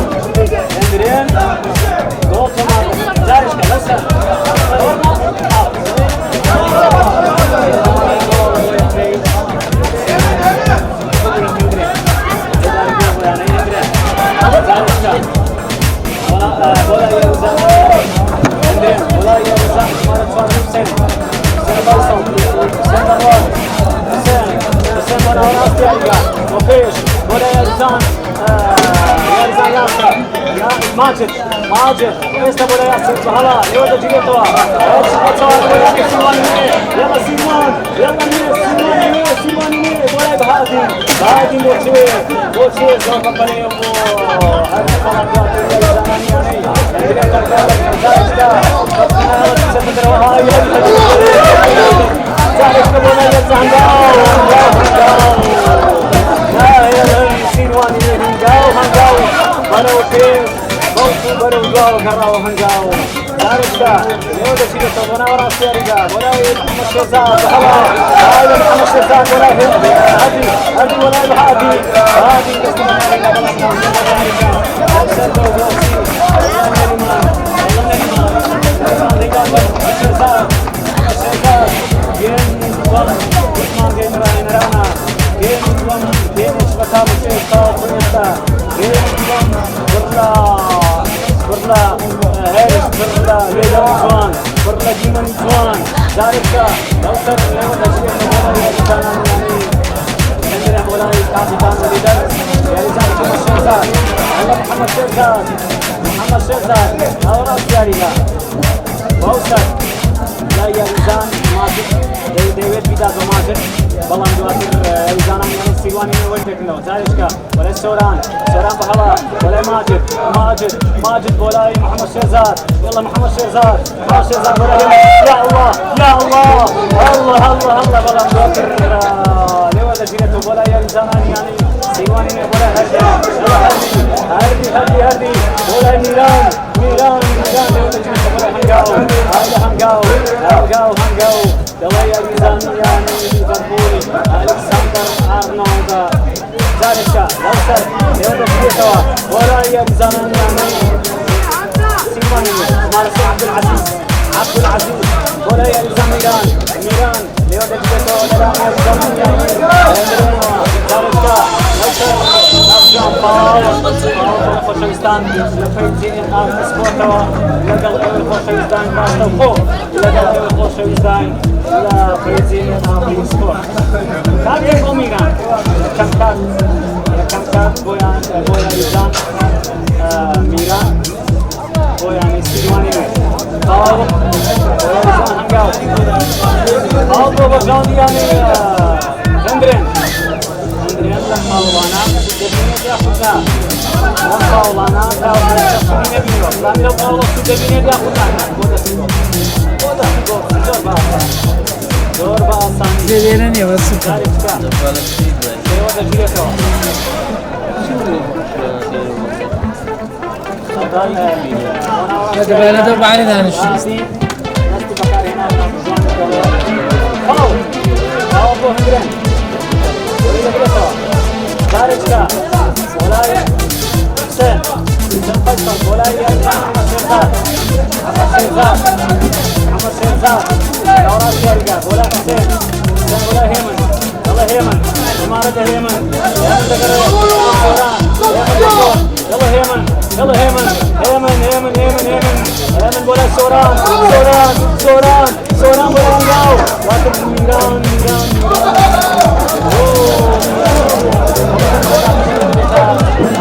Endriyen gol tomardakan zarışka nasıl ماجد لسه ولا ياسر هلا يودا جيتوا يلا سيمان يلا سيمان ولا بهادي هادي موتشي زوق بني امو هذا خلاص baru gol karena hanggau harusnya udah sih sebenarnya orang seriga mulai masukza bahwa ada masukza mulai hadi mulai hadi برلا هارس برلا ليلى زوان برلا جيمان زوان ذلك لوسر لو تشير مباراه الانسان يعني عندنا مولاي كابتن ليدر يعني ذلك الشيخ محمد شيخ اورا سياريلا بوسر لا يزان ماجد ديفيد بيدازو ماجد بلان دواتر يزانا من سيواني وجهكنا ذلك ولا سوران بهلا ولا ماجد ولا محمد شيرزاد يلا محمد شيرزاد ولا يا الله بلان دواتر لو دجينته ولا يزانا يعني سيواني ولا هدي ولا ميلان لو دجينته ولا هنجاو دوايا ميزان يعني ليفربول ألكسندر أرنولد ذلك لوسر يودا كيتوا ولا يمزان يعني سيماني مارسيل عبد العزيز ولا يلزم ميلان يودا كيتوا ولا يمزان يعني ذلك لوسر خوشویستان لفیزین اسپورتوا لقل خوشویستان باستو لقل خوشویستان لفیزین اسپورت کارت میران کمکات بویان میران بویان سیوانی آو بویان هنگاو آو بویان یعنی هندرین Paulana, define de ajuda. Paulana, define biro. Ramiro Paulo su define de ajuda. Boda, zorba asan. Dediğine niye basın? Harika. Devoda direto. Hadi böyle de bari danışın. Nasti bakar hena. Paul. بو هندرن وليد بريتو دارجكا ولاي حسين فيصل ولاي محمد شيرزاد محمد شيرزاد دورات يارجا ولا حسين ولا هيمن يلا هيمن إمارة هيمن يلا هيمن يلا هيمن bola Soran bola Angau Latif Miran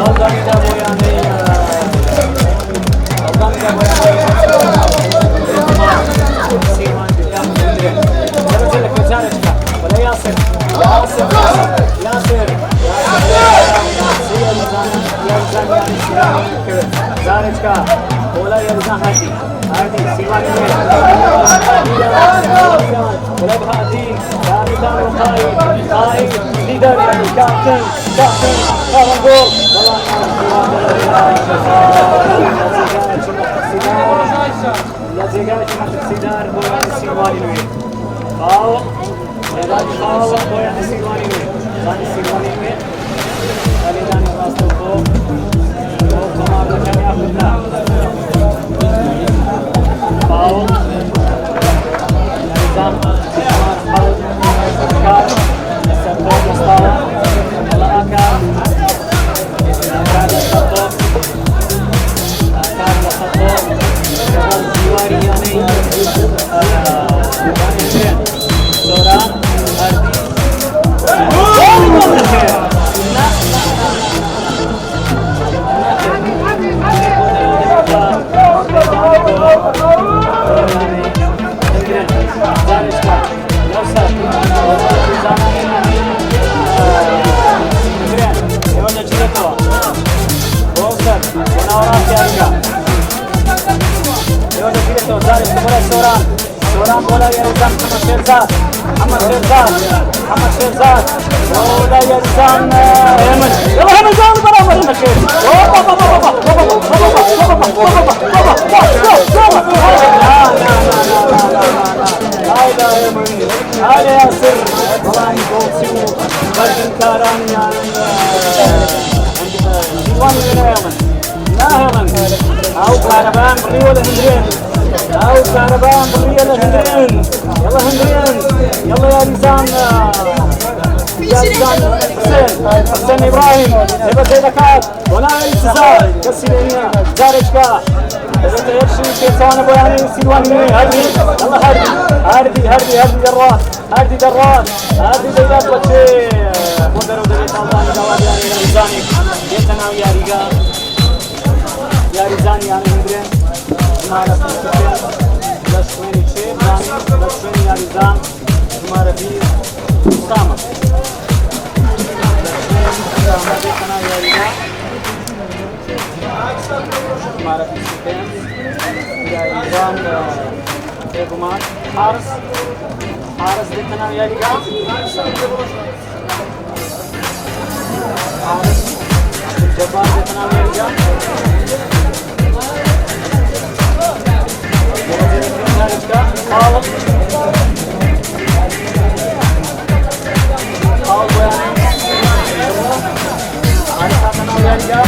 Algamida boyane Siman Yam Indren Çele Kızarışka Bola Yasir Zarechka, Bola Yerzan Hadi Sivan Bola Hadi Davidan Kai leader captain Karan gol Yazıga Sidar Bola Sivani Ao Nedani Ao Bola Sivani Zani Sivani Alidani Rastoko Tomarda kami yaptı. Paul Nizam Paul Kar Serto Mustafa Alaka Akar Sato Jiwari yani Soran Soran bola Yerzan Ahmad Sherzad bola Yerzan Hemen yalla hemen gol beraber Nakir hayda Hemen hayda Yasir vallahi gol simu Barkin Karan yani Sivan Hemen لا هيمن أو كهرباء بري ولا هندرين أو كهرباء بري ولا هندرين يلا هندرين يلا يا ريزان حسين إبراهيم هبة زيدكات ولا انتظار كسيلينيا زارجكا إذا تيرشي كيسان بوياني سيلواني هردي يلا هردي درات هردي زيدات وشي مدرو دريت الله جواد يعني رمزاني يتنا ويا رجال Yarizan yani Hindren Numara 1 Lashweni Yarizan Numara 1 Usama Dekana Yarizan Numara 1 Yarizan Egumar Haris Dekana Yarizan Haris Jabbar Dekana Yarizan Paul boyane Arka kanal yarıga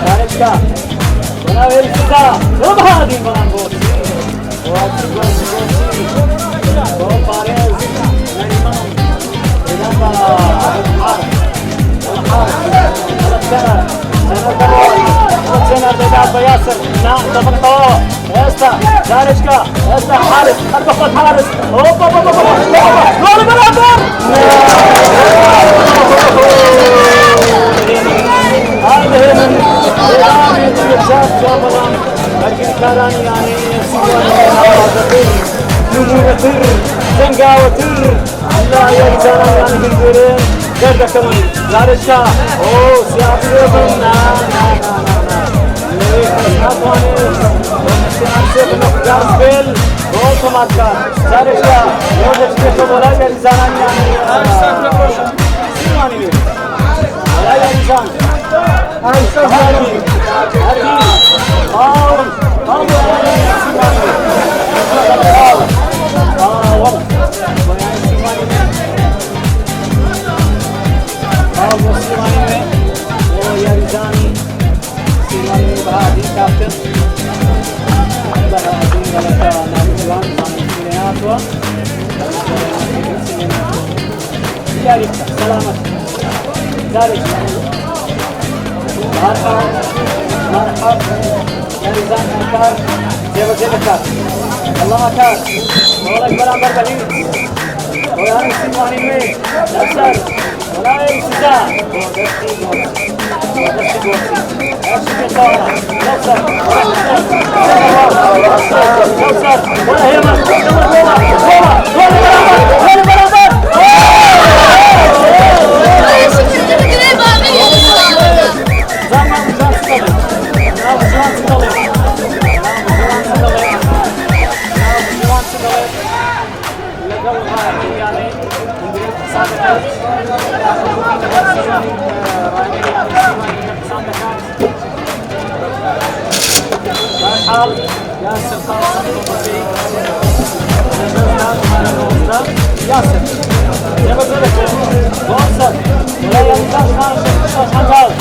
Zarechka bana verirsa Robhadi bana gol gol Paris Neriman سنة بدأ ياسر نعم طبقة هسه زارجكا هسه حارس البخت حارس هوبا جول برابر هذا من إيران يتجاوز جوابهم لكن كاران يعني نموذج زنقاوتر لا يجزان يعني هندرين درجة كمان زارجكا أوه سياسي بنا gol tomarka Zarechka Yozef'te tomola Yarizan yani Simani mi? Yarizan سلامة ذلك مرحب يا رزان أنكار جيب كار الله أكار مولك برامبر بلين ولا نسيماني مي نفسر ولا يسجا ولا هي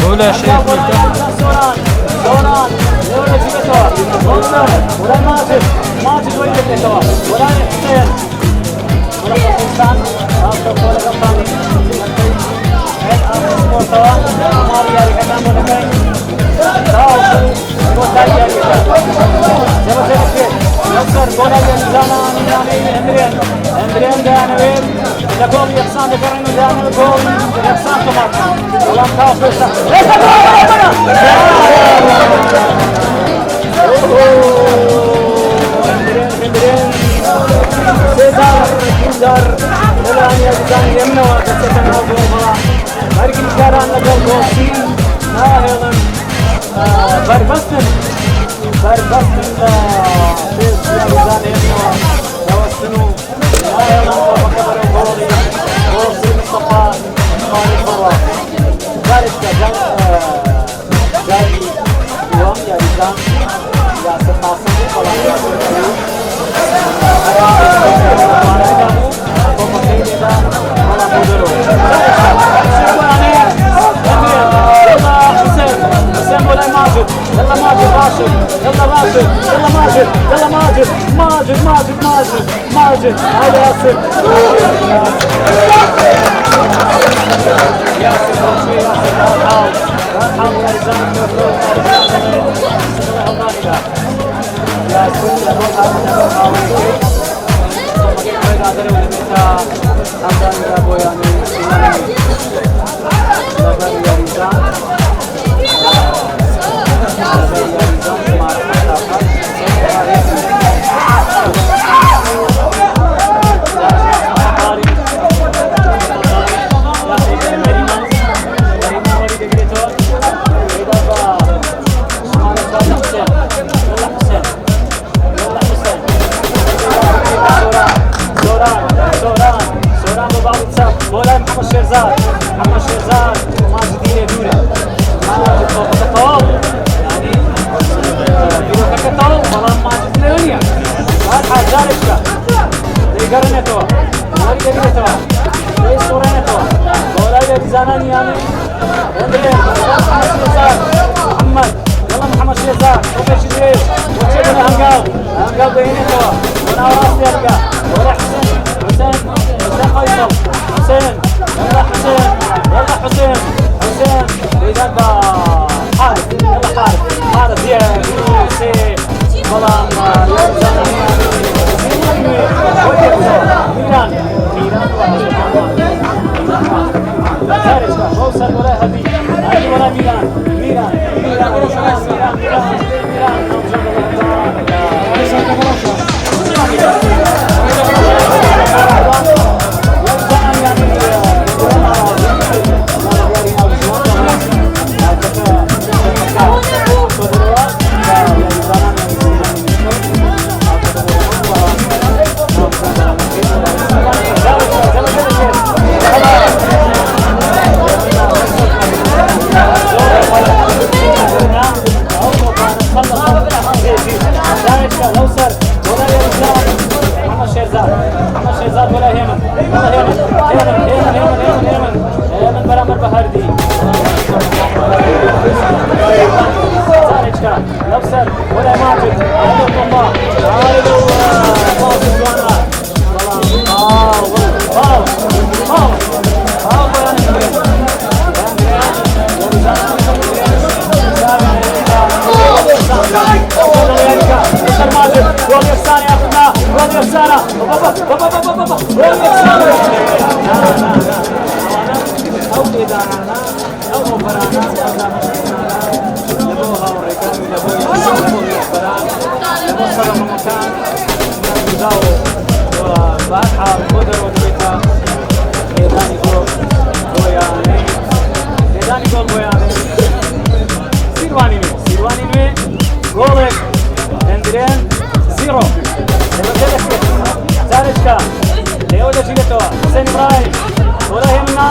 ولا شيء ولا ماجد وين تبغى ولا حسين ولا باكستان اخر ولا قطاني اخر سوا हमारी यार का नाम बोलना है दाव वो ताई यार का जब से के अक्सर बोला जाना एंड्रियन ده انا وين لقوم يقصان كرن ده انا لقوم يقصان طبعا والله خاف بس سيزار كيزار الان يزان يمنا وكتتن هضوما لكن كان لقى الغوصين ناهلا بربستن يزان يمنا توسنوا ناهلا وكبر الغولي غوصي مصطفى خالد فروا ذلك جاي يوم يا رزان يا سفاصل ماجد هذا ياسر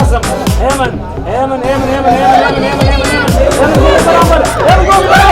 قاسم ايمن ايمن ايمن ايمن ايمن ايمن ايمن ايمن ايمن برافو ايمن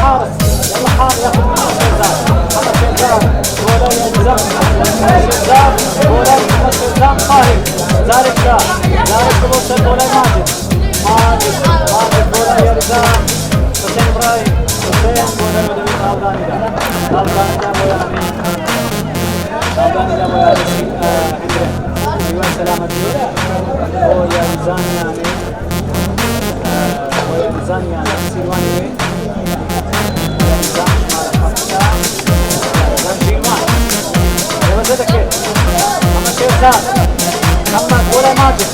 حارس يلا حارس ياخذ من الشيطان حط الشيطان ولا يلزم محمد ولا ماجد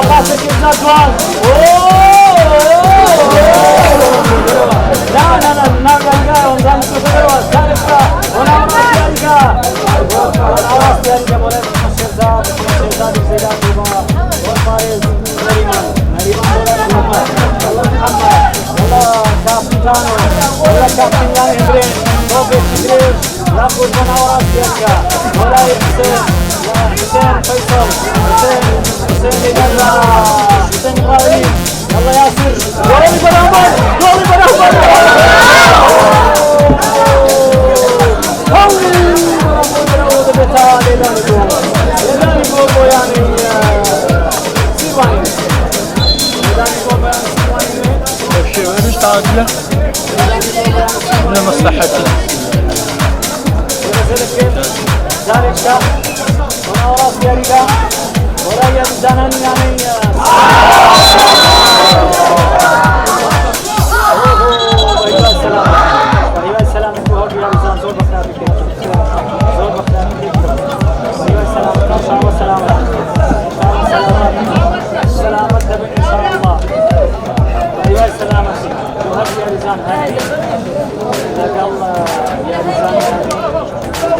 باسك النجوان لا ونزال كثيرة ثالثة هنا مشاركة والعراس ذلك مولد الشيرزاد الزيدان والفارز مريمان محمد والله كابتن يعني إبراهيم توفيق شكرير يأخذ من عراس ذلك ولا حسين فيصل حسين لجنة حسين غالي يلا ياسر جولي برحمن الشيء وين مستعجلة؟ من مصلحتي. ذلك هنا وراس ياريكا ولا يمدنا يعني السلام زور بختارك السلامة تبع إن شاء الله أيها السلامة وهب يا رزان هاني لك الله يا رزان هاني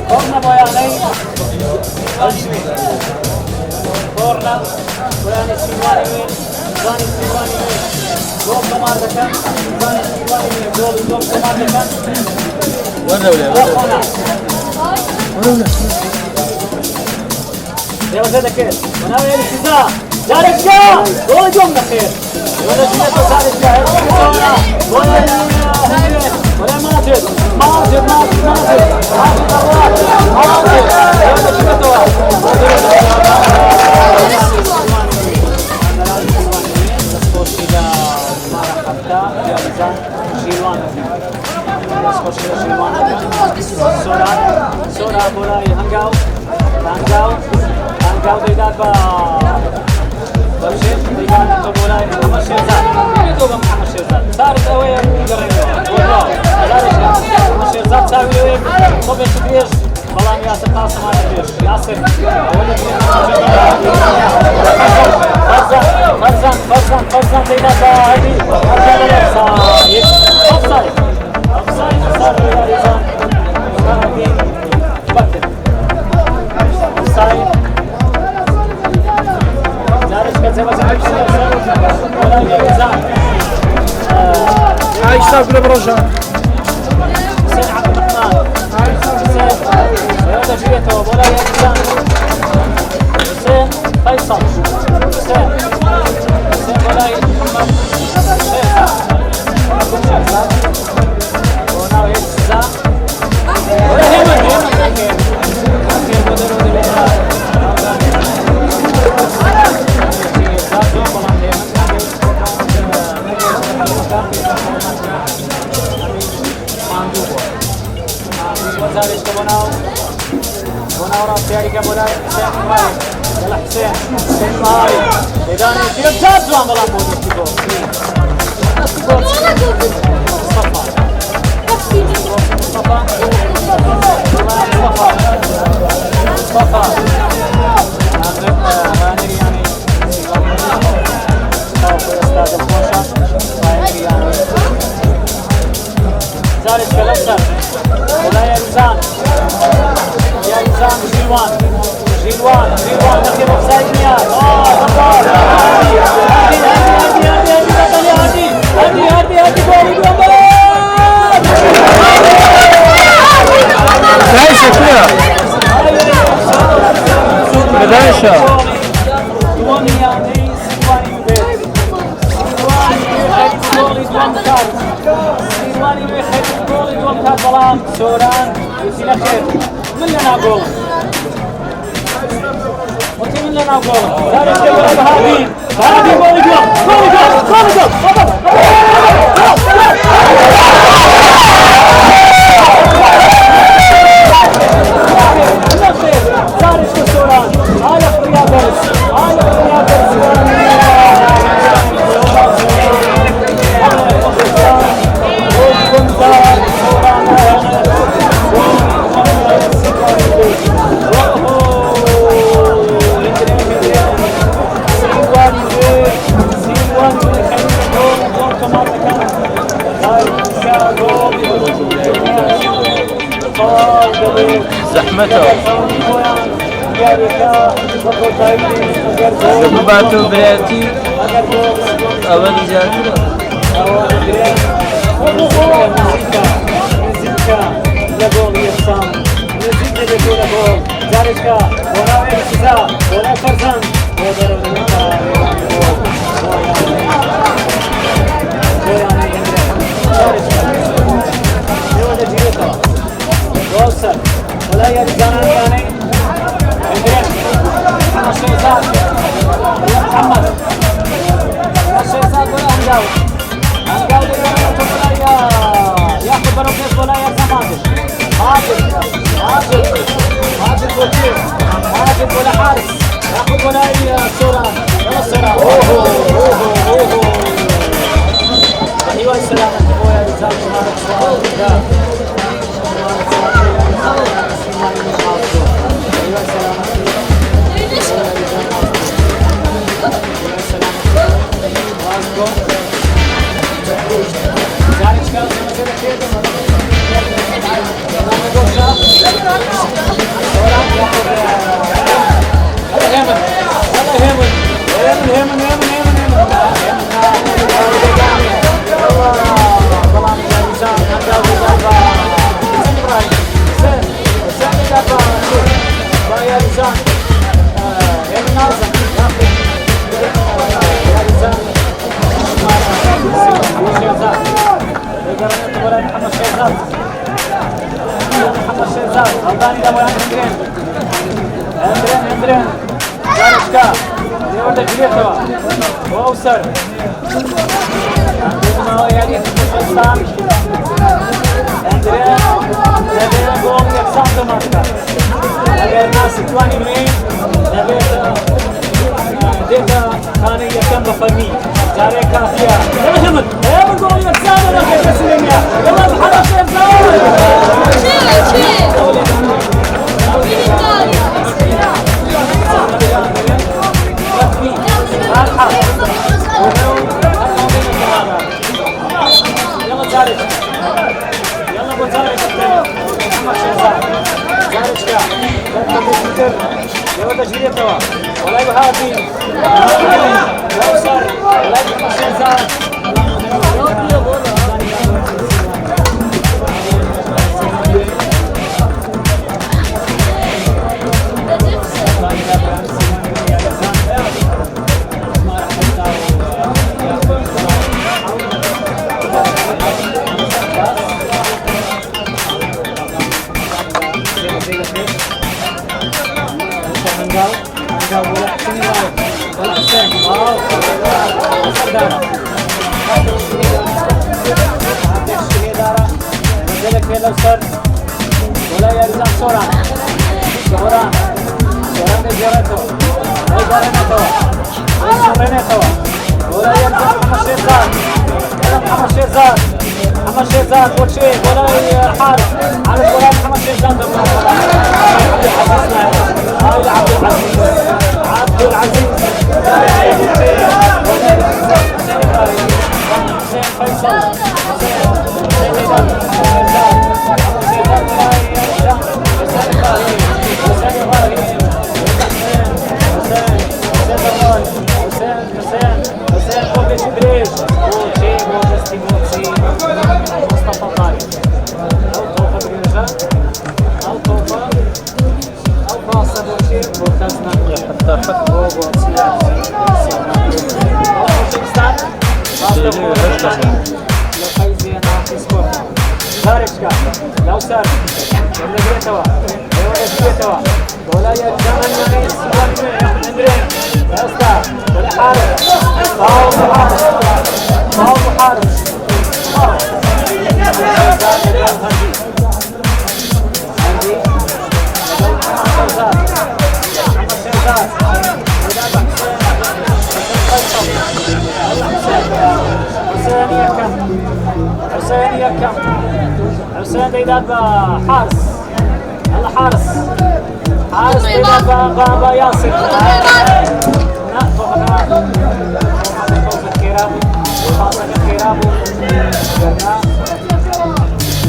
Corna boyanay Corna boyanay Simani Zani Simani Gol Kamardakan Zani Simani Gol Kamardakan وين ولا يا ولد كيف انا وين السزاع جارك جا جول جمنا خير ولا جمنا ثالث جاهز ولا ماجد Sora bolai hangau tidak بشير ديجان تبولاي مشيزات يدوب مع مشيزات صارت اوي والله مشيزات ساوي طبيعي كبير والله ياسر قاسم ما يدير ياسر فرزان ديجان هذه اوفسايد صار يا ريزان اوفسايد عايش تاكل برجع حسين عبد الرحمن هذا جريته ولا يحسن حسين فيصل حسين ولا محمد وناو يحسن ولا هيمن وزارش كبناو راس تياري كبناو حسين ماي يلا حسين ماي إداني كيف تزوان بلا موجود تيجو مصطفى غاني يعني استاذ الفوشة غاني يعني زارش كلبسر ولا يا رزان جيلوان نخير اوفسايد نياز هادي جول Dajcie chwilę! Wydaje się! سوران يسينا خير من لنا جول وتي من لنا جول دارش كبير بهادين جول دارش كسوران هاي فريادرز زحمته بعتوا برياتي أول جاتنا ولا يرجعون يعني الشيزات محمد الشيزات ولا هنجاو ياخذ بروكيس ولا يرجع ماجد ولا حارس ياخذ ولا سوران ولا سوران ايوه السلامة يا رجال Andren, Jarečka, Leonda Žilietova, Klausar, malo Jadis Stan, Andren, Nebea gol jak sam domaška, Nebea Situani Nui, Nebea Deta Kani Yakam Bafani, Jareka Fia, Ehmed, gol jak sam domaška, Kasilemia, Yalla Muhammad Shehzad, يلا ابو زارك محمد شهزاد زارشكا يا ولد جريتوا ولا يهادي يوصل ولا محمد شهزاد في لوسر ولا يرزق سوران سوران سوران بجرته أي بارنته أي سورنته ولا يرزق محمد شيرزاد محمد شيرزاد محمد شيرزاد وشي ولا حارس على ولا محمد شيرزاد هاي عبد العزيز عبد العزيز حسين فيصل Заречка, Лаусар, Черногретова, Левоэсветова, Голая Джананис, Андрей, Эста, Харис, Пау Мухарис, Пау Мухарис, حسين يكم حسين بيداد حارس يلا حارس حارس بيداد بابا ياسر فوق الكيرابو وفاصل الكيرابو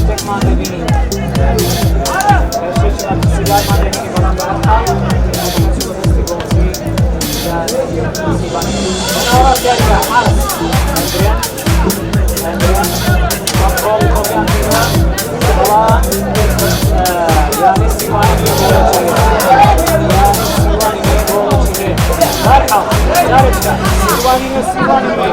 تكمان بيني الشيشة السجال ما بيني كمان برحة حارس يعني سيواني مرحبا دارجة سيواني يعني سيواني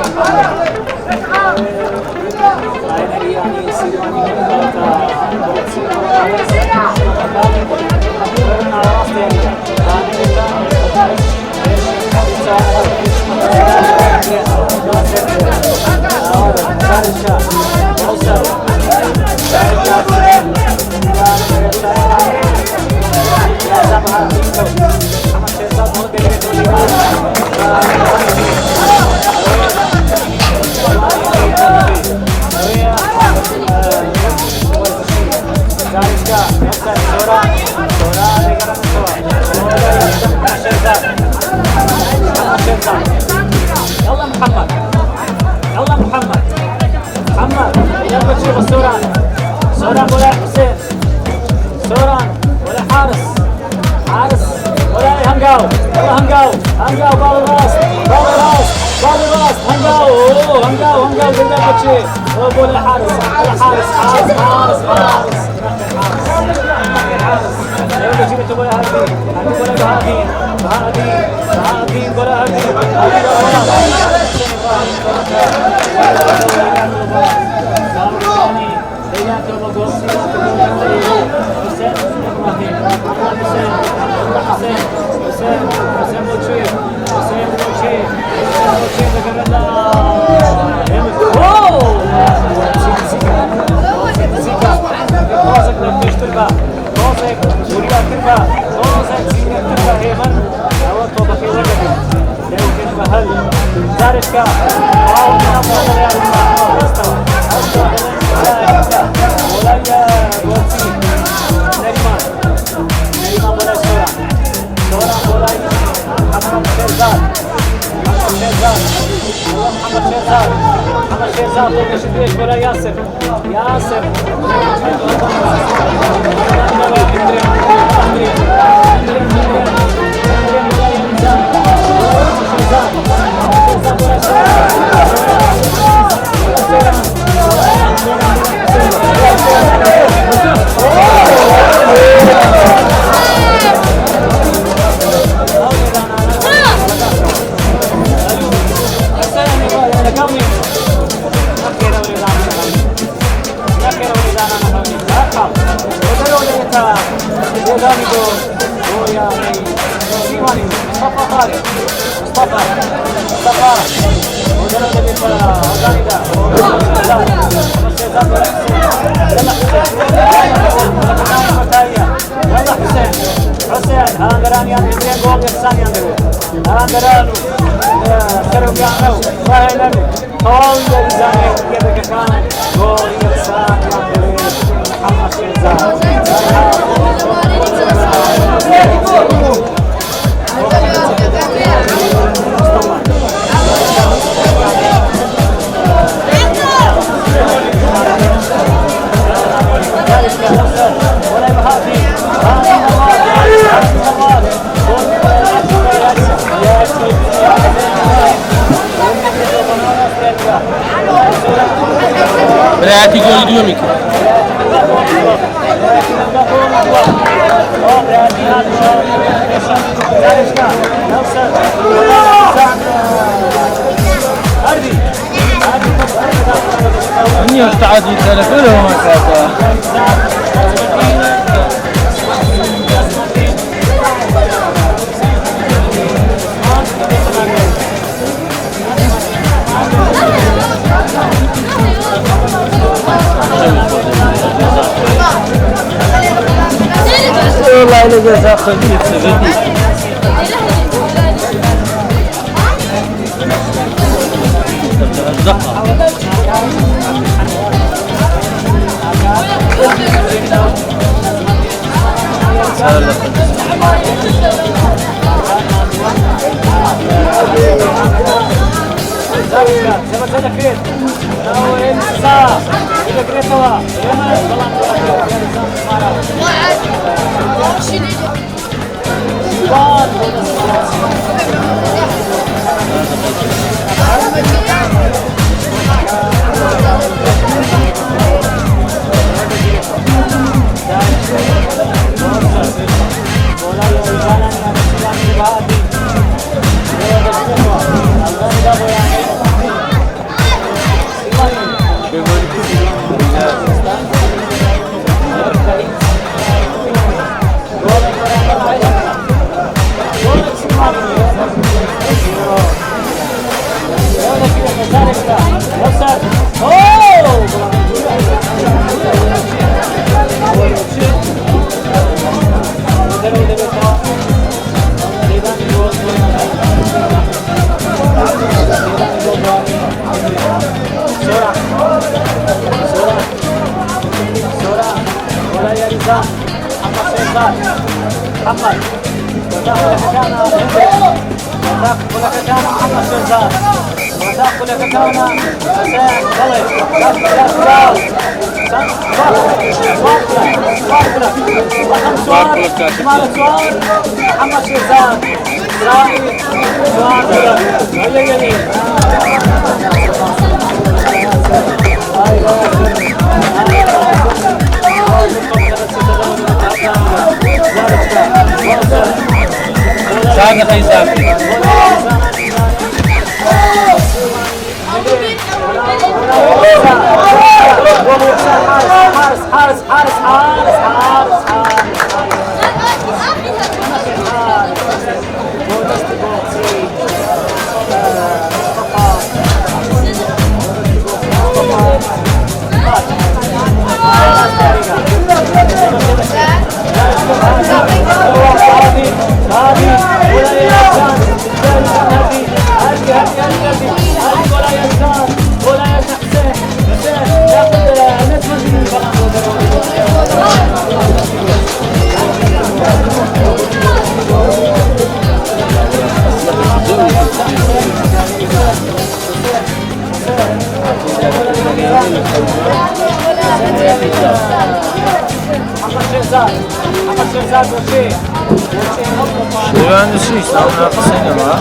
يلا محمد يلا محمد محمد يلا تشوف سوران سوران ولا حسين سوران ولا حارس حارس ولا هنقاو يلا هنقاو هنقاو بال الراس بال الراس بال الراس هنقاو هنقاو هنقاو قدام بتشي ولا حارس ولا حارس حارس حارس حارس حارس يلا جيبت ولا هذه ولا هذه هذه هذه ولا هذه Заречка, ау, на море, Olaya, Gotsi, Neriman bola Sora Olaya, Hamad Sherzad, तो कशिदेश बोला यासिर سليماني مصطفى خالد مصطفى وجرد بالأغاني ده يلا حسين هانجران يعني جول يحسن يعني هانجران سرو كانوا فاهلوا طاوله زاني كيف كان جول يحسن يعني محمد شيزان Reati gol di 2 mica. Io stavo di telefono ma والله انا جالس اخذ محمد شيزان Sana Kaysafi. Şivan dışı işte onun arkasına var.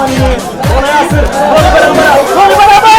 امين والله ياسر كل برابر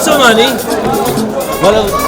Somali. Well,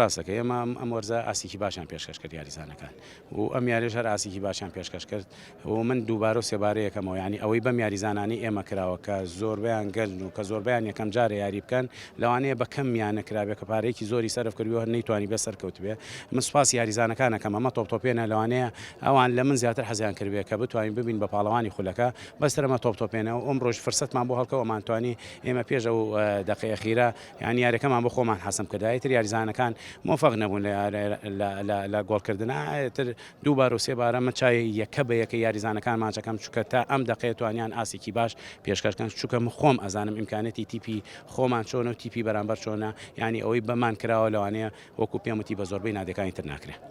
ڕاستەکە ئێمە ئەم وەرزە ئاسیکی باشیان پێشکەش کرد یاریزانەکان و ئەم یاریش هەر ئاسیکی باشیان پێشکەش کرد و من دووبارە و سێبارەیەکەمەوە ینی ئەوەی بەم یاریزانانی ئێمە کراوە کە زۆربیان گەلن و کە زۆربیان یەکەم جارە یاری بکەن لەوانەیە بە کەمیان نەکرابێت کە پارەیەکی زۆری سەرف کردووە نەیتوانی بێ سەرکەوت بێ من سوپاسی یاریزانەکانەکەم ئەمە تۆپتۆپێنە لەوانەیە ئەوان لە من زیاتر حەزیان کردبێت کە بتوانین ببین بە پاڵەوانی خولەکە بەسترەمە تۆپتۆپێنە و ئەم ڕۆژ فرسەتمان بۆ هەڵکەوە مانتوانی ئێمە پێش ئەو دەقەیە خیرە یانی یاریەکەمان بۆ خۆمان حەسم کردایەتر یاریزانەکان مۆفەق نەبوون لە گۆڵکردنا تر دووبار و سێبارە مە چای یەکە بە یەکە یاریزانەکان ماچەکەم چووکە تا ئەم دقەیە توانیان ئاسێکی باش پێشکەشکەن چووکە خۆم ئەزانم ئیمکانەتی تیپی خۆمان چۆنە و تیپی بەرامبەر چۆنە ینی ئەوەی بەمان کراوە لەوانەیە وەکو پێم وتی بە زۆربەی نادەکانی تر ناکرێت.